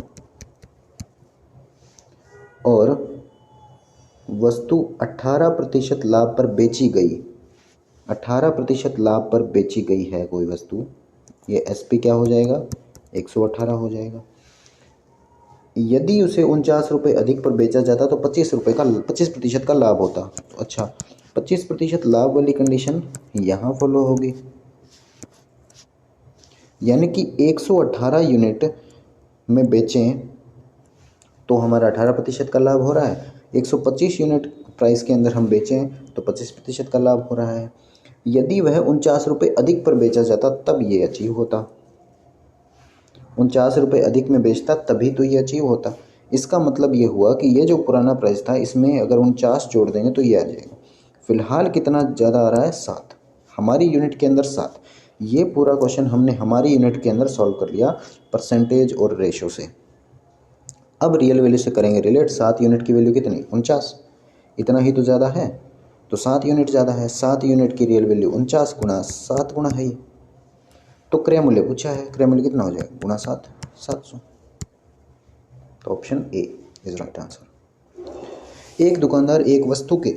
और वस्तु 18% लाभ पर बेची गई, 18% लाभ पर बेची गई है कोई वस्तु, ये एसपी क्या हो जाएगा? 118 हो जाएगा। यदि उसे 49 रुपये अधिक पर बेचा जाता तो 25% का लाभ होता। तो अच्छा, 25% लाभ वाली कंडीशन यहाँ फॉलो होगी, यानी कि 118 यूनिट में बेचें तो हमारा 18% का लाभ हो रहा है। 125 यूनिट प्राइस के अंदर हम बेचें तो 25% का लाभ हो रहा है। यदि वह 49 रुपये अधिक पर बेचा जाता तब ये अचीव होता। 49 रुपये अधिक में बेचता तभी तो ये अचीव होता। इसका मतलब ये हुआ कि ये जो पुराना प्राइस था इसमें अगर 49 जोड़ देंगे तो ये आ जाएगा। फ़िलहाल कितना ज़्यादा आ रहा है? 7। हमारी यूनिट के अंदर 7। ये पूरा क्वेश्चन हमने हमारी यूनिट के अंदर सॉल्व कर लिया परसेंटेज और रेशो से। अब रियल वैल्यू से करेंगे रिलेट। 7 यूनिट की वैल्यू कितनी, 49, इतना ही तो ज़्यादा है, तो 7 यूनिट ज़्यादा है। 7 यूनिट की रियल वैल्यू 49 गुना 7 गुना है ये, तो क्रय मूल्य पूछा है, क्रय मूल्य कितना हो जाएगा, गुना 7, 700। तो option A is right answer. एक दुकानदार एक वस्तु के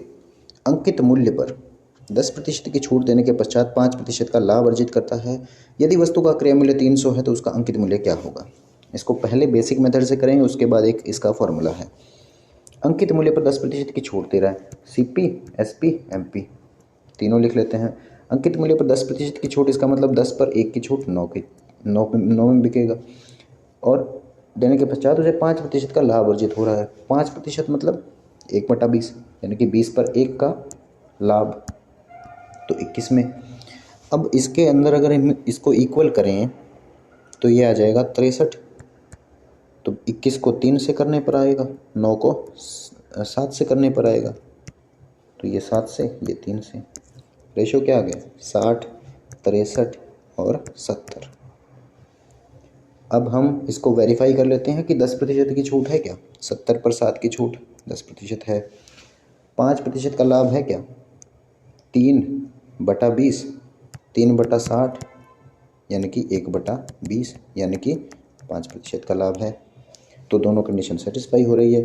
अंकित मूल्य पर 10% की छूट देने के पश्चात 5% का लाभ अर्जित करता है। यदि वस्तु का क्रय मूल्य 300 है तो उसका अंकित मूल्य क्या होगा। इसको पहले बेसिक मेथड से करेंगे, उसके बाद एक इसका फॉर्मूला है। अंकित मूल्य पर 10% की छूट दे रहा है, सीपी, एसपी, एमपी तीनों लिख लेते हैं। अंकित मूल्य पर 10% की छूट, इसका मतलब 10 पर 1 की छूट 9 में बिकेगा। और देने के पश्चात उसे 5% का लाभ अर्जित हो रहा है। 5% मतलब 1/20, यानी कि 20 पर 1 का लाभ, तो 21 में। अब इसके अंदर अगर हम इसको इक्वल करें तो ये आ जाएगा 63। तो 21 को 3 से करने पर आएगा, 9 को 7 से करने पर आएगा, तो ये 7 से, ये 3 से। रेशो क्या आ गया, 60, 63 और 70। अब हम इसको वेरीफाई कर लेते हैं कि 10% की छूट है क्या। 70 पर 7 की छूट 10% है। 5% का लाभ है क्या, 3/20, 3/60 यानी कि 1/20, यानी कि 5% का लाभ है। तो दोनों कंडीशन सेटिस्फाई हो रही है।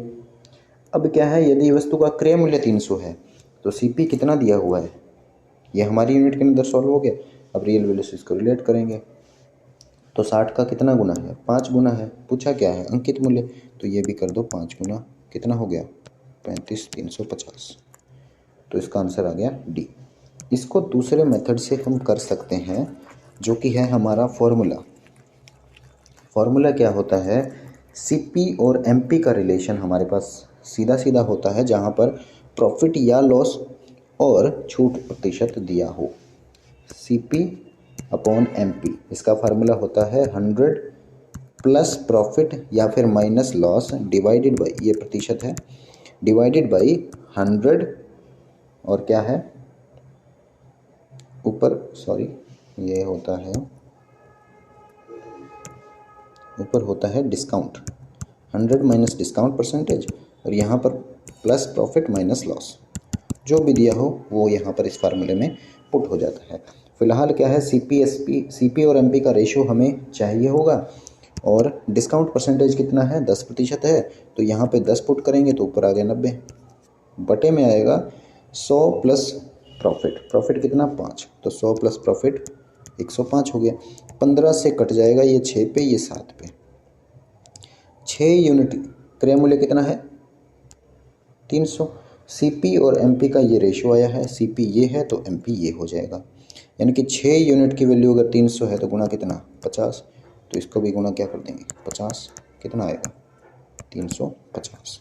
अब क्या है, यदि वस्तु का क्रय मूल्य 300 है तो सीपी कितना दिया हुआ है, ये हमारी यूनिट के अंदर सॉल्व हो गया। अब रियल वैल्यू से इसको रिलेट करेंगे, तो 60 का कितना गुना है, 5 गुना है। पूछा क्या है, अंकित मूल्य, तो ये भी कर दो 5 गुना, कितना हो गया 35,350। तो इसका आंसर आ गया डी। इसको दूसरे मेथड से हम कर सकते हैं, जो कि है हमारा फॉर्मूला। फॉर्मूला क्या होता है, सीपी और एमपी का रिलेशन हमारे पास सीधा सीधा होता है, जहाँ पर प्रॉफिट या लॉस और छूट प्रतिशत दिया हो। सीपी अपॉन एमपी, इसका फार्मूला होता है 100 प्लस प्रॉफिट या फिर माइनस लॉस डिवाइडेड बाई, ये प्रतिशत है, डिवाइडेड बाई 100, और क्या है ऊपर, सॉरी ये होता है, ऊपर होता है डिस्काउंट, 100 माइनस डिस्काउंट परसेंटेज, और यहाँ पर प्लस प्रॉफिट माइनस लॉस, जो भी दिया हो वो यहाँ पर इस फार्मूले में पुट हो जाता है। फिलहाल क्या है, सीपी और एमपी का रेशो हमें चाहिए होगा, और डिस्काउंट परसेंटेज कितना है, 10% है, तो यहाँ पे 10 पुट करेंगे तो ऊपर आ गया 90, बटे में आएगा 100 प्लस प्रॉफिट, प्रॉफिट कितना 5, तो 100 प्लस प्रॉफिट 105 हो गया। 15 से कट जाएगा ये 6 पे, ये 7 पे। 6 यूनिट क्रय मूल्य कितना है 300। सीपी और एमपी का ये रेशो आया है, सीपी ये है तो एमपी ये हो जाएगा, यानी कि 6 यूनिट की वैल्यू अगर 300 है तो गुना कितना 50, तो इसको भी गुना क्या कर देंगे 50, कितना आएगा 350।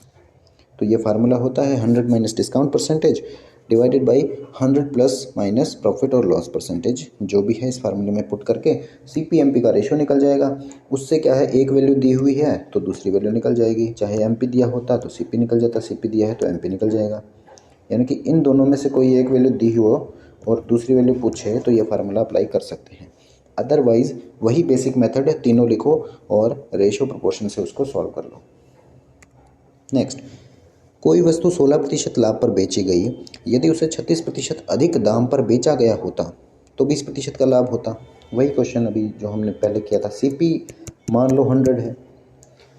तो ये फार्मूला होता है 100 minus discount percentage divided by 100 plus minus profit और लॉस परसेंटेज, जो भी है इस फार्मूले में पुट करके सीपी एमपी का रेशो निकल जाएगा। उससे क्या है, एक वैल्यू दी हुई है तो दूसरी वैल्यू निकल जाएगी, चाहे एमपी दिया होता तो सीपी निकल जाता, सीपी दिया है तो एमपी निकल जाएगा। यानी कि इन दोनों में से कोई एक वैल्यू दी हो और दूसरी वैल्यू पूछे तो ये फार्मूला अप्लाई कर सकते हैं। अदरवाइज वही बेसिक मेथड है, तीनों लिखो और रेशो प्रोपोर्शन से उसको सॉल्व कर लो। नेक्स्ट, कोई वस्तु 16% लाभ पर बेची गई, यदि उसे 36% अधिक दाम पर बेचा गया होता तो 20% का लाभ होता। वही क्वेश्चन अभी जो हमने पहले किया था। सीपी मान लो 100 है,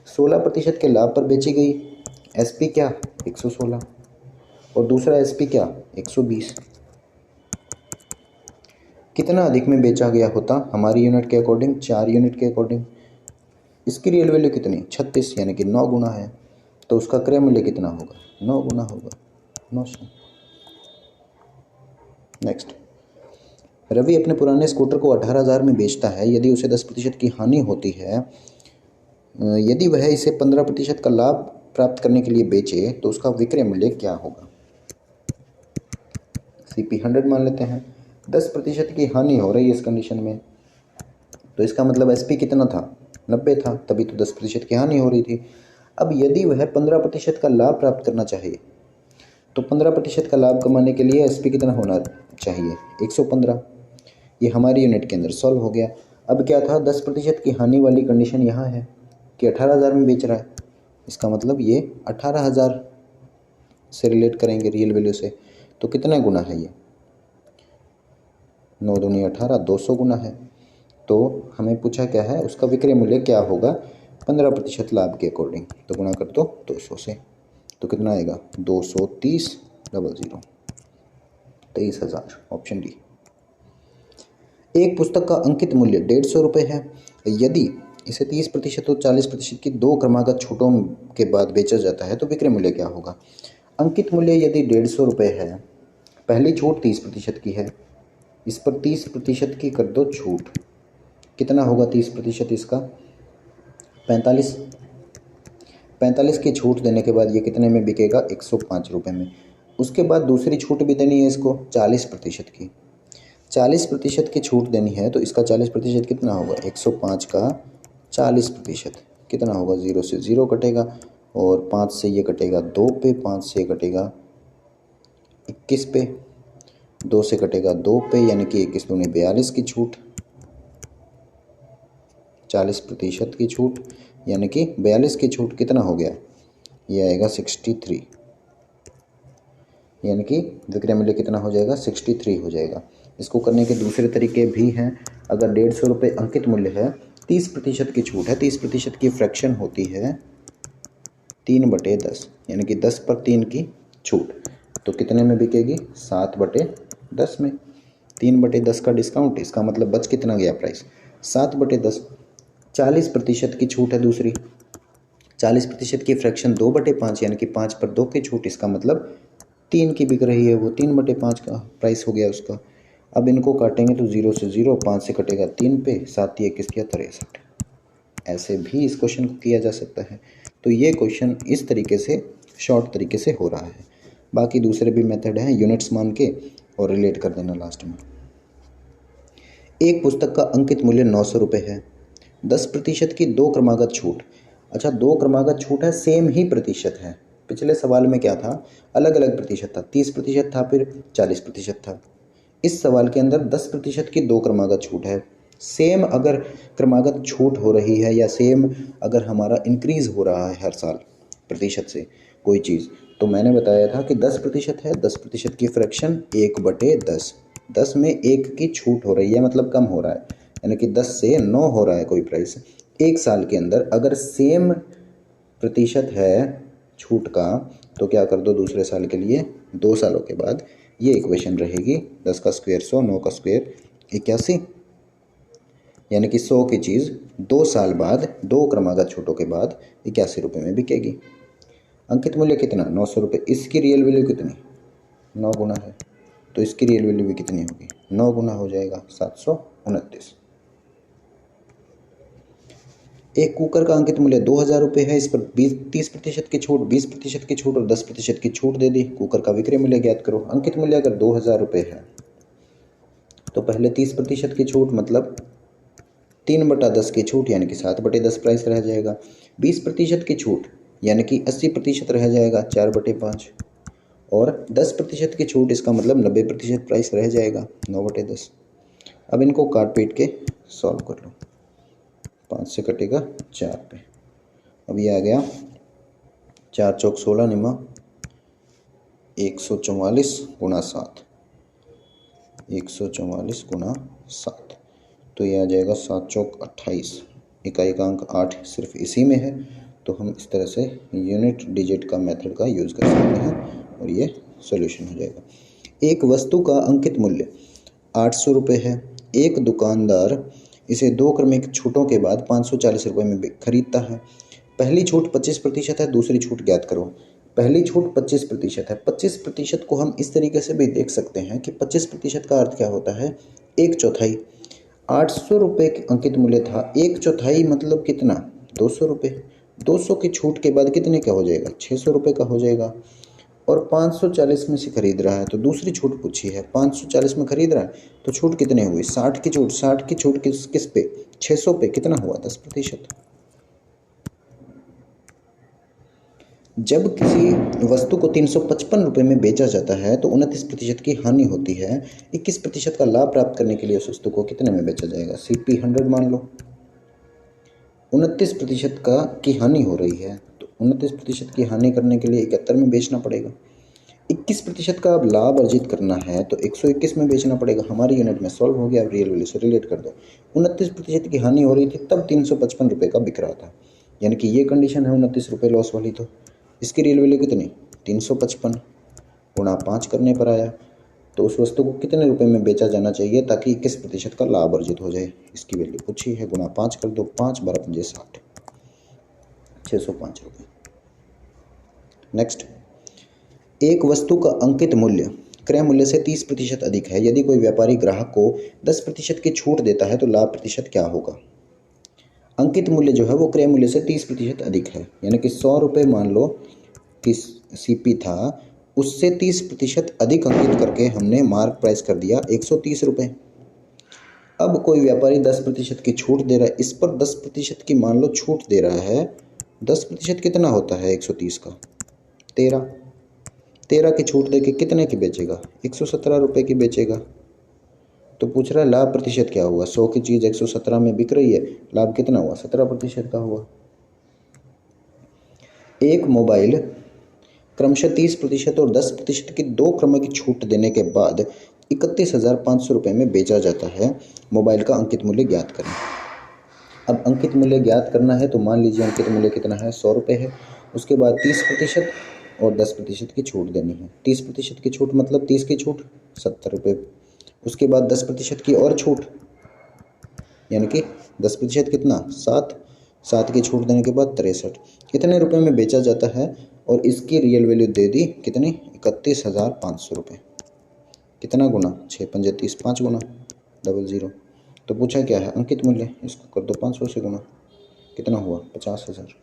16% के लाभ पर बेची गई, एसपी क्या 116 और दूसरा एसपी क्या 120। कितना अधिक में बेचा गया होता हमारी यूनिट के अकॉर्डिंग, 4 यूनिट के अकॉर्डिंग। इसकी रियल वैल्यू कितनी 36, यानी कि 9 गुना है, तो उसका क्रय मूल्य कितना होगा 9 गुना होगा 900। नेक्स्ट, रवि अपने पुराने स्कूटर को 18,000 में बेचता है, यदि उसे 10% की हानि होती है, यदि वह इसे 15% का लाभ प्राप्त करने के लिए बेचे तो उसका विक्रय मूल्य क्या होगा। सीपी 100 मान लेते हैं, 10% की हानि हो रही है इस कंडीशन में, तो इसका मतलब एसपी कितना था 90 था, तभी तो 10% की हानि हो रही थी। अब यदि वह 15% का लाभ प्राप्त करना चाहिए तो 15% का लाभ कमाने के लिए एसपी कितना होना चाहिए 115। ये हमारी यूनिट के अंदर सॉल्व हो गया। अब क्या था, 10% की हानि वाली कंडीशन यहाँ है कि 18,000 में बेच रहा है, इसका मतलब ये 18,000 से रिलेट करेंगे रियल वैल्यू से, तो कितना गुना है ये, 9 दूनी 18, 200 गुना है। तो हमें पूछा क्या है, उसका विक्रय मूल्य क्या होगा 15% लाभ के अकॉर्डिंग, तो गुना कर दो 200 से, तो कितना आएगा 230,000, 23,000, ऑप्शन डी। एक पुस्तक का अंकित मूल्य 150 रुपये है। यदि इसे 30% और 40% की दो क्रमागत छूटों के बाद बेचा जाता है तो विक्रय मूल्य क्या होगा। अंकित मूल्य यदि 150 रुपये है, पहली छूट 30% की है, इस पर 30% की कर दो छूट, कितना होगा 30% इसका 45, 45 की छूट देने के बाद ये कितने में बिकेगा 105 रुपये में। उसके बाद दूसरी छूट भी देनी है इसको 40% की, 40% की छूट देनी है, तो इसका 40% कितना होगा 105 का 40% कितना होगा, 0 से 0 कटेगा और 5 से ये कटेगा 2 पे, 5 से ये कटेगा 21 पे, 2 से कटेगा 2 पे, यानी कि 21 दूनी 42 की छूट, 40% की छूट यानी कि 42 की छूट कितना हो गया, ये आएगा 63, यानी कि विक्रय मूल्य कितना हो जाएगा 63 हो जाएगा। इसको करने के दूसरे तरीके भी हैं। अगर 150 रुपये अंकित मूल्य है, 30% की छूट है, 30% की फ्रैक्शन होती है 3/10, यानी कि 10 पर 3 की छूट, तो कितने में बिकेगी 7/10 में। 3/10 का डिस्काउंट, इसका मतलब बच कितना गया प्राइस 7/10। 40% की छूट है दूसरी, 40% की फ्रैक्शन 2/5, यानी कि 5 पर 2 की छूट, इसका मतलब 3 की बिक रही है, वो 3/5 का प्राइस हो गया उसका। अब इनको काटेंगे तो 0 से 0, 5 से कटेगा 3 पे, 7 या 21 या 63। ऐसे भी इस क्वेश्चन को किया जा सकता है। तो ये क्वेश्चन इस तरीके से शॉर्ट तरीके से हो रहा है। बाकी दूसरे भी मेथड हैं, यूनिट्स मान के और रिलेट कर देना लास्ट में। एक पुस्तक का अंकित मूल्य 900 रुपये है, 10% की दो क्रमागत छूट। अच्छा, दो क्रमागत छूट है, सेम ही प्रतिशत है। पिछले सवाल में क्या था, अलग अलग प्रतिशत था, 30% था, फिर 40% था। इस सवाल के अंदर 10% की दो क्रमागत छूट है। सेम अगर क्रमागत छूट हो रही है या सेम अगर हमारा इंक्रीज हो रहा है हर साल प्रतिशत से कोई चीज़, तो मैंने बताया था कि 10% है, 10% की फ्रैक्शन 1/10, 10 में 1 की छूट हो रही है, मतलब कम हो रहा है, यानी कि 10 से 9 हो रहा है कोई प्राइस। एक साल के अंदर अगर सेम प्रतिशत है छूट का, तो क्या कर दो दूसरे साल के लिए, 2 सालों के बाद ये इक्वेशन रहेगी 10 का स्क्वायर 100, 9 का स्क्वायर 81, यानी कि 100 की चीज़ 2 साल बाद दो क्रमागत छूटों के बाद 81 रुपये में बिकेगी। अंकित मूल्य कितना 900 रुपये, इसकी रियल वैल्यू कितनी 9 गुना है, तो इसकी रियल वैल्यू भी कितनी होगी 9 गुना हो जाएगा 729। एक कुकर का अंकित मूल्य 2,000 रुपये है, इस पर 30% की छूट, 20% की छूट और 10% की छूट दे दी। कुकर का विक्रय मूल्य ज्ञात करो। अंकित मूल्य अगर 2,000 रुपये है तो पहले 30% की छूट मतलब 3/10 की छूट, यानी कि 7/10 प्राइस रह जाएगा। 20% की छूट यानी कि 80% रह जाएगा 4/5, और 10% की छूट, इसका मतलब 90% प्राइस रह जाएगा 9/10। अब इनको काट पीट के सॉल्व कर लो, 5 से कटेगा 4 पे। अब ये आ गया 4 चौक 16 निमा 144 गुना 7, 144 गुना 7, तो ये आ जाएगा 7 चौक 28। इकाई का अंक 8 सिर्फ इसी में है, तो हम इस तरह से यूनिट डिजिट का मेथड का यूज़ कर सकते हैं और ये सॉल्यूशन हो जाएगा। एक वस्तु का अंकित मूल्य 800 रुपये है, एक दुकानदार इसे दो क्रमिक छूटों के बाद 540 रुपये में खरीदता है। पहली छूट 25% है, दूसरी छूट ज्ञात करो। पहली छूट 25% है, 25% को हम इस तरीके से भी देख सकते हैं कि 25% का अर्थ क्या होता है, 1/4। 800 रुपये अंकित मूल्य था, 1/4 मतलब कितना 200 रुपये। 200 की छूट के बाद कितने का हो जाएगा 600 रुपये का हो जाएगा, और 540 में से खरीद रहा है, तो दूसरी छूट पूछी है, 540 में खरीद रहा है तो छूट कितने हुई 60 की छूट, 60 की छूट किस पे 600 पे, कितना हुआ 10%। जब किसी वस्तु को 355 रुपये में बेचा जाता है तो 29% की हानि होती है। 21% का लाभ प्राप्त करने के लिए उस वस्तु को कितने में बेचा जाएगा, CP 100 मान लो। 29% का की हानि हो रही है तो 29% की हानि करने के लिए 71 में बेचना पड़ेगा। 21% का अब लाभ अर्जित करना है तो 121 में बेचना पड़ेगा। हमारी यूनिट में सॉल्व हो गया। अब रियल वैल्यू से रिलेट कर दो। 29% की हानि हो रही थी तब 355 रुपये का बिक रहा था, यानी कि ये कंडीशन है 29 रुपये लॉस वाली। तो इसकी रियल वैल्यू कितनी, 355 गुणा 5 करने पर आया। तो उस वस्तु को कितने रुपए में बेचा जाना चाहिए ताकि 21% का लाभ अर्जित हो जाए, इसकी वैल्यू पूछी है। गुणा 5 कर दो, 5 12 पंजे 60, 605 रुपये। नेक्स्ट, एक वस्तु का अंकित मूल्य क्रय मूल्य से 30% अधिक है। यदि कोई व्यापारी ग्राहक को 10% की छूट देता है तो लाभ प्रतिशत क्या होगा। अंकित मूल्य जो है वो क्रय मूल्य से 30% अधिक है, यानी कि 100 रुपये मान लो कि सीपी था, उससे 30% अधिक अंकित करके हमने मार्क प्राइस कर दिया 130 रुपये। अब कोई व्यापारी 10% की छूट दे रहा है, इस पर 10% की मान लो छूट दे रहा है। 10% कितना होता है 130 का, 13 की छूट दे के कितने की बेचेगा, 117 रुपये की बेचेगा। तो पूछ रहा है लाभ प्रतिशत क्या हुआ। 100 की चीज़ 117 में बिक रही है, लाभ कितना हुआ, 17% का हुआ। एक मोबाइल क्रमशः 30% और 10% की दो क्रम की छूट देने के बाद 31,500 रुपये में बेचा जाता है। मोबाइल का अंकित मूल्य ज्ञात करें। अब अंकित मूल्य ज्ञात करना है तो मान लीजिए अंकित मूल्य कितना है, 100 रुपये है। उसके बाद 30% और 10% की छूट देनी है। 30% की छूट मतलब 30 की छूट 70 रुपये। उसके बाद 10% की और छूट, यानी कि 10% कितना, 7 की छूट देने के बाद 63। कितने रुपए में बेचा जाता है, और इसकी रियल वैल्यू दे दी कितनी, 31,500 रुपये। कितना गुना, 6 पंजे 30, 5 गुना 00। तो पूछा क्या है अंकित मूल्य, इसको कर दो 500 से गुना, कितना हुआ 50,000।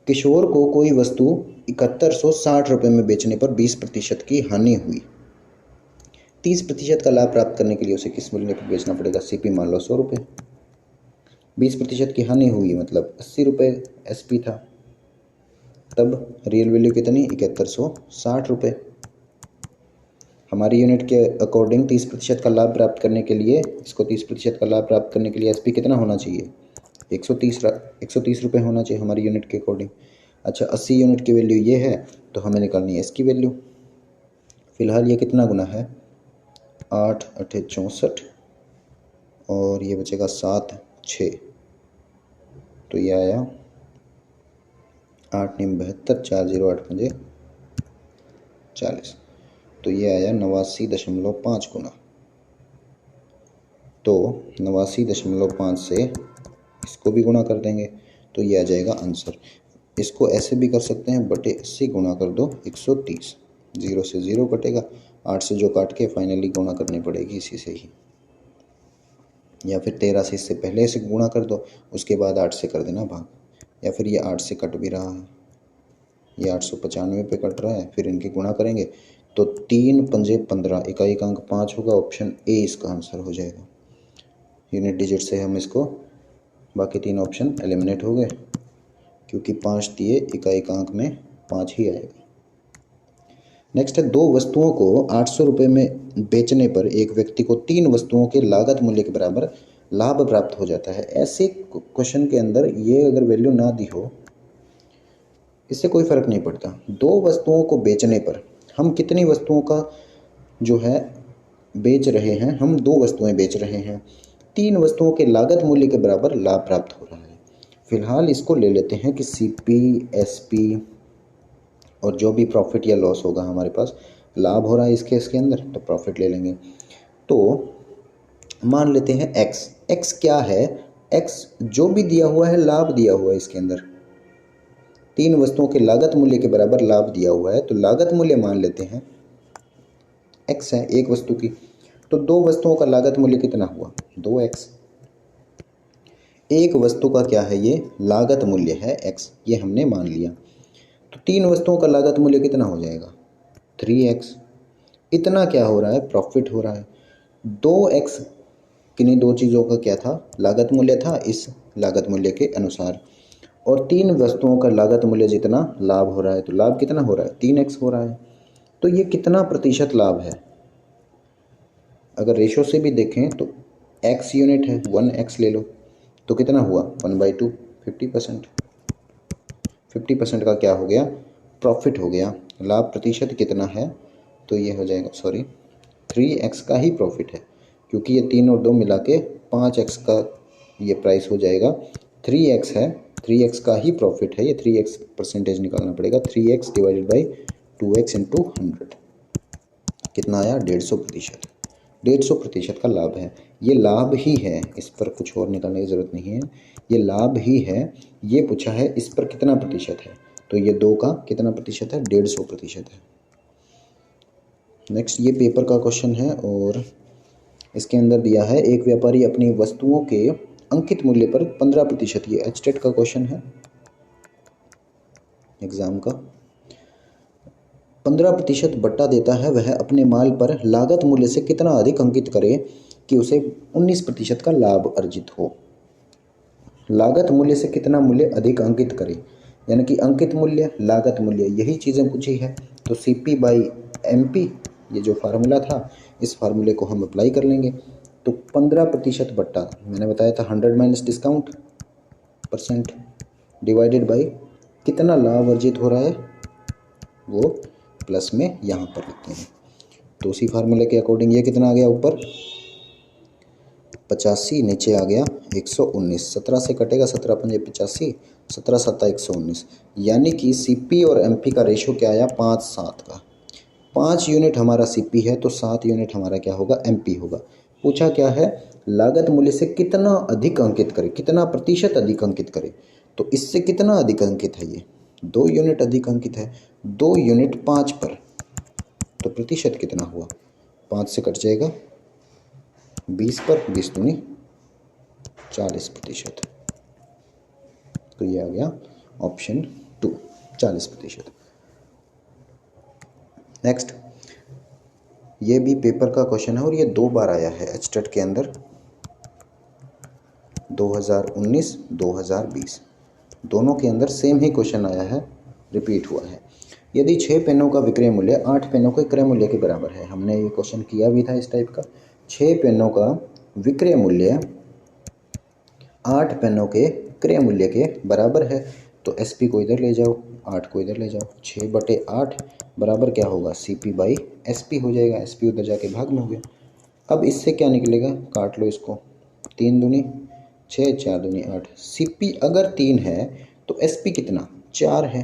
किशोर को कोई वस्तु 7160 रुपये में बेचने पर 20% की हानि हुई। 30% का लाभ प्राप्त करने के लिए उसे किस मूल्य पर बेचना पड़ेगा। सीपी मान लो 100 रुपये, 20% की हानि हुई मतलब 80 रुपये एसपी था, तब रियल वैल्यू कितनी, 7160 रुपये। हमारी यूनिट के अकॉर्डिंग 30% का लाभ प्राप्त करने के लिए, इसको 30% का लाभ प्राप्त करने के लिए एसपी कितना होना चाहिए, 130 रुपये होना चाहिए हमारी यूनिट के अकॉर्डिंग। अच्छा, 80 यूनिट की वैल्यू ये है तो हमें निकालनी है इसकी वैल्यू। फिलहाल ये कितना गुना है, 8 8 64 और ये बचेगा 7 6, तो ये आया 8 9 72, 4 0 8 पंजे 40, तो ये आया 89.5 गुना। तो 89.5 से इसको भी गुणा कर देंगे तो ये आ जाएगा आंसर। इसको ऐसे भी कर सकते हैं, बटे 80 गुणा कर दो 130, 0 से 0 कटेगा, 8 से जो काट के फाइनली गुणा करनी पड़ेगी इसी से ही, या फिर 13 से इससे पहले से गुणा कर दो, उसके बाद 8 से कर देना भाग, या फिर ये 8 से कट भी रहा है, ये 895 पे कट रहा है, फिर इनके गुणा करेंगे तो 3 पंजे 15, इकाई का अंक 5 होगा, ऑप्शन ए इसका आंसर हो जाएगा। यूनिट डिजिट से हम इसको, बाकी 3 ऑप्शन एलिमिनेट हो गए क्योंकि 5 दिए, इकाई का अंक में 5 ही आएगा। नेक्स्ट है, दो वस्तुओं को 800 रुपये में बेचने पर एक व्यक्ति को 3 वस्तुओं के लागत मूल्य के बराबर लाभ प्राप्त हो जाता है। ऐसे क्वेश्चन के अंदर ये अगर वैल्यू ना दी हो, इससे कोई फर्क नहीं पड़ता। दो वस्तुओं को बेचने पर हम कितनी वस्तुओं का जो है बेच रहे हैं, हम 2 वस्तुएं बेच रहे हैं, 3 वस्तुओं के लागत मूल्य के बराबर लाभ प्राप्त हो रहा है। फिलहाल इसको ले लेते हैं कि सीपी एसपी और जो भी प्रॉफिट या लॉस होगा, हमारे पास लाभ हो रहा है इस केस के अंदर तो प्रॉफिट ले लेंगे। तो मान लेते हैं एक्स, एक्स क्या है, एक्स जो भी दिया हुआ है लाभ दिया हुआ है, इसके अंदर 3 वस्तुओं के लागत मूल्य के बराबर लाभ दिया हुआ है, तो लागत मूल्य मान लेते हैं एक्स है एक वस्तु की, तो 2 वस्तुओं का लागत मूल्य कितना हुआ, 2x। एक वस्तु का क्या है, ये लागत मूल्य है x, ये हमने मान लिया। तो 3 वस्तुओं का लागत मूल्य कितना हो जाएगा, 3x। इतना क्या हो रहा है, प्रॉफिट हो रहा है। 2x किन्हीं 2 चीज़ों का क्या था, लागत मूल्य था इस लागत मूल्य के अनुसार, और 3 वस्तुओं का लागत मूल्य जितना लाभ हो रहा है, तो लाभ कितना हो रहा है, 3x हो रहा है। तो ये कितना प्रतिशत लाभ है, अगर रेशो से भी देखें तो x यूनिट है, 1x ले लो तो कितना हुआ, 1/2, 50%। 50% का क्या हो गया, प्रॉफिट हो गया। लाभ प्रतिशत कितना है, तो ये हो जाएगा 3x का ही प्रॉफिट है, क्योंकि ये 3 और 2 मिला के 5x का ये प्राइस हो जाएगा। 3x है, 3x का ही प्रॉफिट है, ये 3x परसेंटेज निकालना पड़ेगा। 3x divided by 2x into 100 कितना आया, 150%। 150% का लाभ है, ये लाभ ही है, इस पर कुछ और निकालने की ज़रूरत नहीं है, ये लाभ ही है। ये पूछा है इस पर कितना प्रतिशत है, तो ये 2 का कितना प्रतिशत है, 150% है। नेक्स्ट ये पेपर का क्वेश्चन है और इसके अंदर दिया है एक व्यापारी अपनी वस्तुओं के अंकित मूल्य पर 15%, ये एचटेट का क्वेश्चन है एग्जाम का, 15% बट्टा देता है, वह अपने माल पर लागत मूल्य से कितना अधिक अंकित करे कि उसे 19% का लाभ अर्जित हो। लागत मूल्य से कितना मूल्य अधिक अंकित करे, यानी कि अंकित मूल्य, लागत मूल्य, यही चीज़ें पूछी है। तो CP बाई MP, ये जो फार्मूला था, इस फार्मूले को हम अप्लाई कर लेंगे। तो 15% बट्टा, मैंने बताया था 100 माइनस डिस्काउंट % डिवाइडेड बाई कितना लाभ अर्जित हो रहा है, वो प्लस में यहाँ पर लिखते हैं। तो उसी फार्मूले के अकॉर्डिंग ये कितना आ गया, ऊपर 85, नीचे आ गया 119। 17 से कटेगा, 17 पंजे 85, 17 सत्ता 119, यानी कि CP और MP का रेशो क्या आया, 5:7 का। 5 यूनिट हमारा CP है तो 7 यूनिट हमारा क्या होगा, MP होगा। पूछा क्या है, लागत मूल्य से कितना अधिक अंकित करे, कितना प्रतिशत अधिक अंकित करे, तो इससे कितना अधिक अंकित है, ये 2 यूनिट अधिक अंकित है। 2 यूनिट 5 पर, तो प्रतिशत कितना हुआ, 5 से कट जाएगा, 20 पर, 20 दूनी 40%, तो ये आ गया ऑप्शन 2, 40%। नेक्स्ट ये भी पेपर का क्वेश्चन है और ये 2 बार आया है एचटेट के अंदर, 2019 2020 दोनों के अंदर सेम ही क्वेश्चन आया है, रिपीट हुआ है। यदि 6 पेनों का विक्रय मूल्य 8 पेनों के क्रय मूल्य के बराबर है, हमने ये क्वेश्चन किया भी था इस टाइप का। 6 पेनों का विक्रय मूल्य 8 पेनों के क्रय मूल्य के बराबर है, तो SP को इधर ले जाओ, 8 को इधर ले जाओ, 6/8 बराबर क्या होगा, CP बाई SP हो जाएगा। SP उधर जाके भाग में हो गया। अब इससे क्या निकलेगा, काट लो इसको, 3 दूनी 6, 4 दूनी 8। CP अगर 3 है तो SP कितना, 4 है।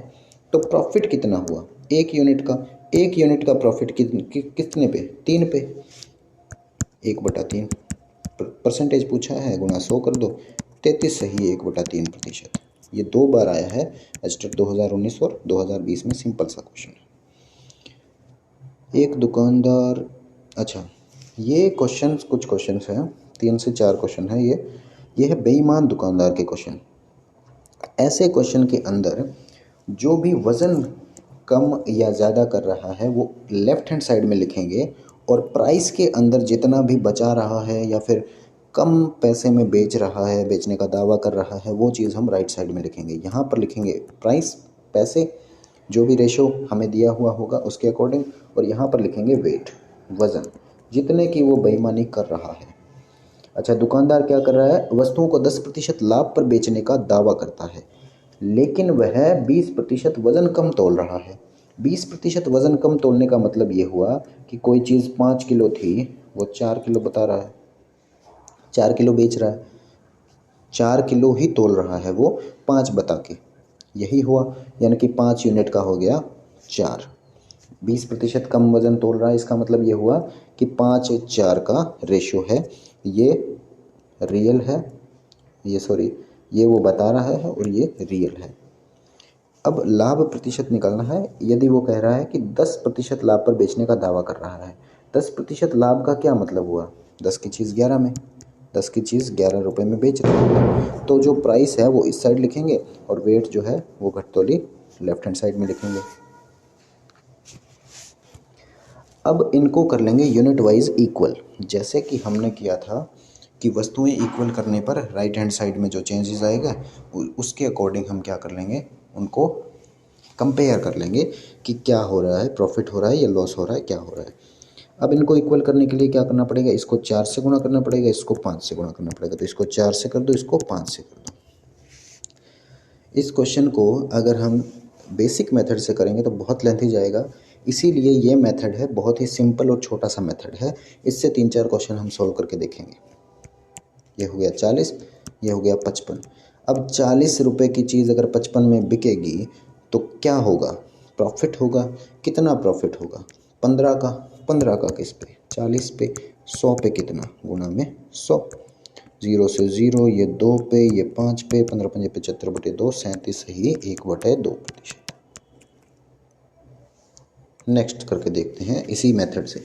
तो प्रॉफिट कितना हुआ, 1 यूनिट का। 1 यूनिट का प्रॉफिट कितने पे, 3 पे, 1/3 परसेंटेज पूछा है, गुणा 100 कर दो, 33 सही, 1/3%। ये 2 बार आया है एचटेट 2019 और 2020 में, सिंपल सा क्वेश्चन है। एक दुकानदार, अच्छा ये क्वेश्चंस, कुछ क्वेश्चंस हैं, 3 से 4 क्वेश्चन है ये है बेईमान दुकानदार के क्वेश्चन। ऐसे क्वेश्चन के अंदर जो भी वज़न कम या ज़्यादा कर रहा है वो लेफ्ट हैंड साइड में लिखेंगे, और प्राइस के अंदर जितना भी बचा रहा है या फिर कम पैसे में बेच रहा है, बेचने का दावा कर रहा है, वो चीज़ हम राइट साइड में लिखेंगे। यहाँ पर लिखेंगे प्राइस, पैसे, जो भी रेशो हमें दिया हुआ होगा उसके अकॉर्डिंग, और यहाँ पर लिखेंगे वेट, वज़न, जितने की वो बेईमानी कर रहा है। अच्छा, दुकानदार क्या कर रहा है, वस्तुओं को 10% लाभ पर बेचने का दावा करता है, लेकिन वह 20% वज़न कम तोल रहा है। 20% वज़न कम तोलने का मतलब ये हुआ कि कोई चीज़ 5 किलो थी, वो 4 किलो बता रहा है, 4 किलो बेच रहा है, 4 किलो ही तोल रहा है वो 5 बता के, यही हुआ, यानी कि 5 यूनिट का हो गया 4। 20% कम वज़न तोल रहा है, इसका मतलब ये हुआ कि 5:4 का रेशो है, ये रियल है, ये वो बता रहा है और ये रियल है। अब लाभ प्रतिशत निकालना है। यदि वो कह रहा है कि 10% लाभ पर बेचने का दावा कर रहा है, 10% लाभ का क्या मतलब हुआ, 10 की चीज़ 11 में, 10 की चीज़ 11 रुपये में बेच रहा है, तो जो प्राइस है वो इस साइड लिखेंगे और वेट जो है वो घटतौली लेफ्ट हैंड साइड में लिखेंगे। अब इनको कर लेंगे यूनिट वाइज इक्वल, जैसे कि हमने किया था कि वस्तुएं इक्वल करने पर राइट हैंड साइड में जो चेंजेस आएगा उसके अकॉर्डिंग हम क्या कर लेंगे, उनको कंपेयर कर लेंगे कि क्या हो रहा है, प्रॉफिट हो रहा है या लॉस हो रहा है, क्या हो रहा है। अब इनको इक्वल करने के लिए क्या करना पड़ेगा, इसको 4 से गुणा करना पड़ेगा, इसको 5 से गुणा करना पड़ेगा। तो इसको 4 से कर दो, इसको 5 से कर दो। इस क्वेश्चन को अगर हम बेसिक मेथड से करेंगे तो बहुत लेंथी जाएगा, इसीलिए ये मेथड है बहुत ही सिंपल और छोटा सा मेथड है। इससे 3-4 क्वेश्चन हम सॉल्व करके देखेंगे। ये हो गया 40, ये हो गया 55। अब 40 रुपये की चीज़ अगर 55 में बिकेगी तो क्या होगा? प्रॉफिट होगा। कितना प्रॉफिट होगा? 15 का। 15 का किस पे? 40 पे। 100 पे कितना? गुना में 100। 0 से 0, ये 2 पे, ये 5 पे, 15 पंजे 75/2, 37 ही 1/2%। नेक्स्ट करके देखते हैं इसी मेथड से।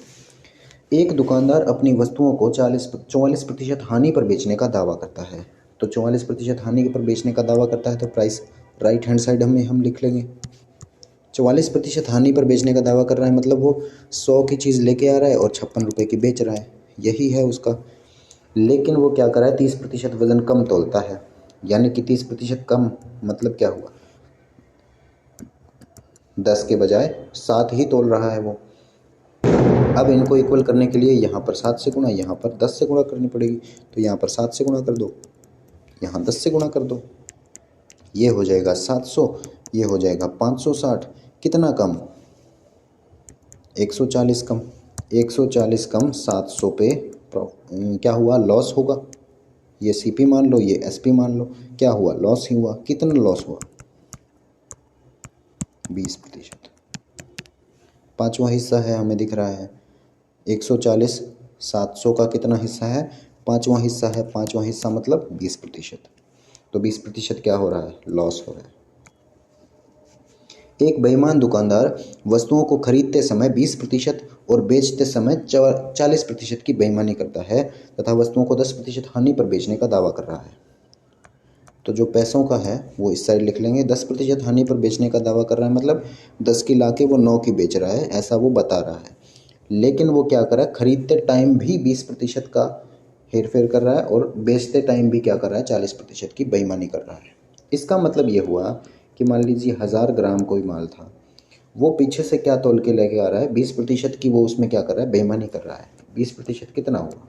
एक दुकानदार अपनी वस्तुओं को 44% हानि पर बेचने का दावा करता है। तो 44% हानि पर बेचने का दावा करता है तो प्राइस राइट हैंड साइड में हम लिख लेंगे। 44% हानि पर बेचने का दावा कर रहा है मतलब वो 100 की चीज़ लेके आ रहा है और 56 रुपये की बेच रहा है, यही है उसका। लेकिन वो क्या कर रहा है? 30% वज़न कम तोलता है, यानी कि 30% कम मतलब क्या हुआ? 10 के बजाय 7 ही तोल रहा है वो। अब इनको इक्वल करने के लिए यहाँ पर 7 से गुणा, यहाँ पर 10 से गुणा करनी पड़ेगी। तो यहाँ पर 7 से गुणा कर दो, यहाँ 10 से गुणा कर दो। ये हो जाएगा 700, ये हो जाएगा 560। कितना कम? 140 कम। 140 कम 700 पे क्या हुआ? लॉस होगा। ये सीपी मान लो, ये एसपी मान लो, क्या हुआ? लॉस ही हुआ। कितना लॉस हुआ? 20%। पाँचवा हिस्सा है हमें दिख रहा है 140, 700 का कितना हिस्सा है? पाँचवा हिस्सा है। पाँचवा हिस्सा मतलब 20%। तो 20% क्या हो रहा है? लॉस हो रहा है। एक बेईमान दुकानदार वस्तुओं को खरीदते समय 20% और बेचते समय 40% की बेईमानी करता है तथा वस्तुओं को 10% हानि पर बेचने का दावा कर रहा है। तो जो पैसों का है वो इस साइड लिख लेंगे। 10% हानि पर बेचने का दावा कर रहा है मतलब 10 की लाके वो 9 की बेच रहा है, ऐसा वो बता रहा है। लेकिन वो क्या कर रहा है? खरीदते टाइम भी 20% का हेर फेर कर रहा है और बेचते टाइम भी क्या कर रहा है? 40% की बेईमानी कर रहा है। इसका मतलब ये हुआ कि मान लीजिए 1000 ग्राम कोई माल था, वो पीछे से क्या तोल के लेके आ रहा है? 20% की वो उसमें क्या कर रहा है? बेईमानी कर रहा है। 20% कितना हुआ?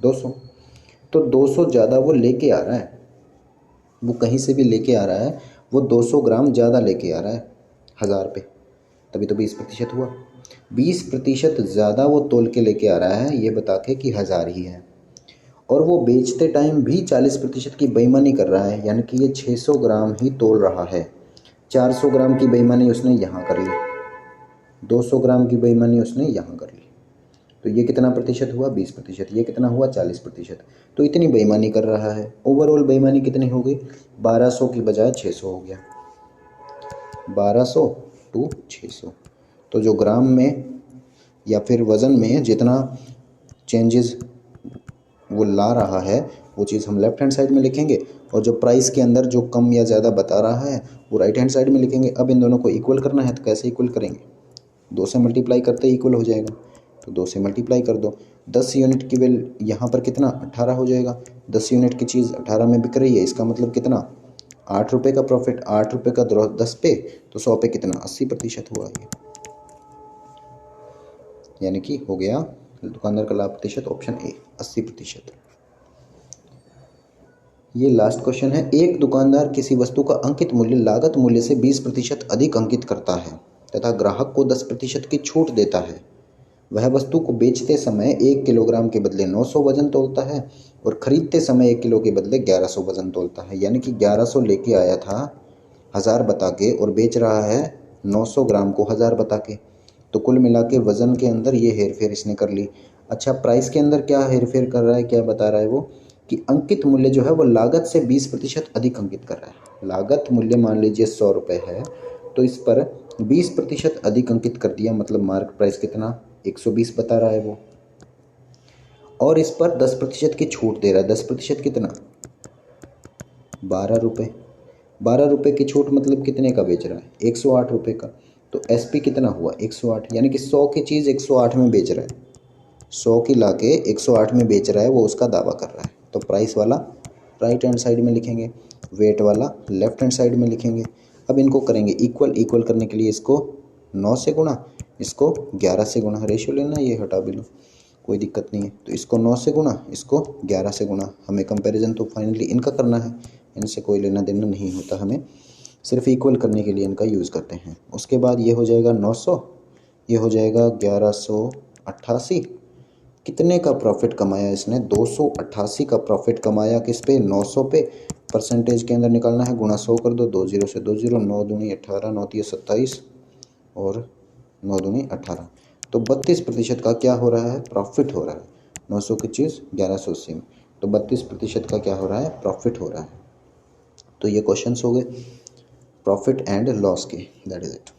200। तो 200 ज़्यादा वो लेके आ रहा है, वो कहीं से भी लेके आ रहा है, वो 200 ग्राम ज़्यादा लेके आ रहा है 1000 पे, तभी तो 20% हुआ। 20% ज़्यादा वो तोल के लेके आ रहा है ये बता के कि 1000 ही है, और वो बेचते टाइम भी 40% की बेईमानी कर रहा है, यानी कि ये 600 ग्राम ही तोल रहा है। 400 ग्राम की बेईमानी उसने यहाँ कर ली, 200 ग्राम की बेईमानी उसने यहाँ कर ली। तो ये कितना प्रतिशत हुआ? 20%। ये कितना हुआ? 40%। तो इतनी बेईमानी कर रहा है। ओवरऑल बेईमानी कितनी हो गई? 1200 की बजाय 600 हो गया। 1200 टू 600। तो जो ग्राम में या फिर वज़न में जितना चेंजेस वो ला रहा है वो चीज़ हम लेफ्ट हैंड साइड में लिखेंगे, और जो प्राइस के अंदर जो कम या ज़्यादा बता रहा है वो राइट हैंड साइड में लिखेंगे। अब इन दोनों को इक्वल करना है तो कैसे इक्वल करेंगे? 2 से मल्टीप्लाई करते ही इक्वल हो जाएगा, तो 2 से मल्टीप्लाई कर दो। 10 यूनिट की बिल यहाँ पर कितना? 18 हो जाएगा। 10 यूनिट की चीज़ 18 में बिक रही है, इसका मतलब कितना? 8 रुपये का प्रॉफिट। 8 रुपये का 10 पे तो 100 पे कितना? 80% हुआ ये, यानी कि हो गया दुकानदार का लाभ प्रतिशत ऑप्शन ए 80%। ये लास्ट क्वेश्चन है। एक दुकानदार किसी वस्तु का अंकित मूल्य लागत मूल्य से 20% अधिक अंकित करता है तथा ग्राहक को 10% की छूट देता है। वह वस्तु को बेचते समय 1 किलोग्राम के बदले 900 वजन तोलता है और खरीदते समय 1 किलो के बदले 1100 वजन तोलता है, यानी कि 1100 लेके आया था 1000 बता के और बेच रहा है 900 ग्राम को 1000 बता के। तो कुल मिला के वज़न के अंदर ये हेर फेर इसने कर ली। अच्छा, प्राइस के अंदर क्या हेर फेर कर रहा है? क्या बता रहा है वो कि अंकित मूल्य जो है वो लागत से 20% अधिक अंकित कर रहा है। लागत मूल्य मान लीजिए 100 रुपये है, तो इस पर 20% अधिक अंकित कर दिया, मतलब मार्क प्राइस कितना? 120 बता रहा है वो, और इस पर 10% की छूट दे रहा है। 10% कितना? 12 रुपये। 12 रुपये की छूट मतलब कितने का बेच रहा है? 108 रुपये का। तो एसपी कितना हुआ? 108, यानी कि 100 की चीज़ 108 में बेच रहा है, 100 की लाके 108 में बेच रहा है, वो उसका दावा कर रहा है। तो प्राइस वाला राइट हैंड साइड में लिखेंगे, वेट वाला लेफ्ट हैंड साइड में लिखेंगे। अब इनको करेंगे इक्वल। इक्वल करने के लिए इसको 9 से गुणा, इसको 11 से गुणा। रेशियो लेना, ये हटा भी लो, कोई दिक्कत नहीं है। तो इसको 9 से गुणा, इसको 11 से गुणा। हमें कंपैरिजन तो फाइनली इनका करना है, इनसे कोई लेना देना नहीं होता हमें। सिर्फ इक्वल करने के लिए इनका यूज़ करते हैं। उसके बाद ये हो जाएगा 900, ये हो जाएगा 1188। कितने का प्रॉफिट कमाया इसने? 288 का प्रॉफिट कमाया। किस पे? 900 पे। परसेंटेज के अंदर निकालना है, गुणा 100 कर दो, 2 जीरो से 2 जीरो, 9 दूनी 18, 9 तिया 27 और 9 दूनी 18। तो 32% का क्या हो रहा है? प्रॉफिट हो रहा है। 900 की चीज़ 1180 में, तो 32% का क्या हो रहा है? प्रॉफिट हो रहा है। तो ये क्वेश्चंस हो गए प्रॉफिट एंड लॉस के। That is it.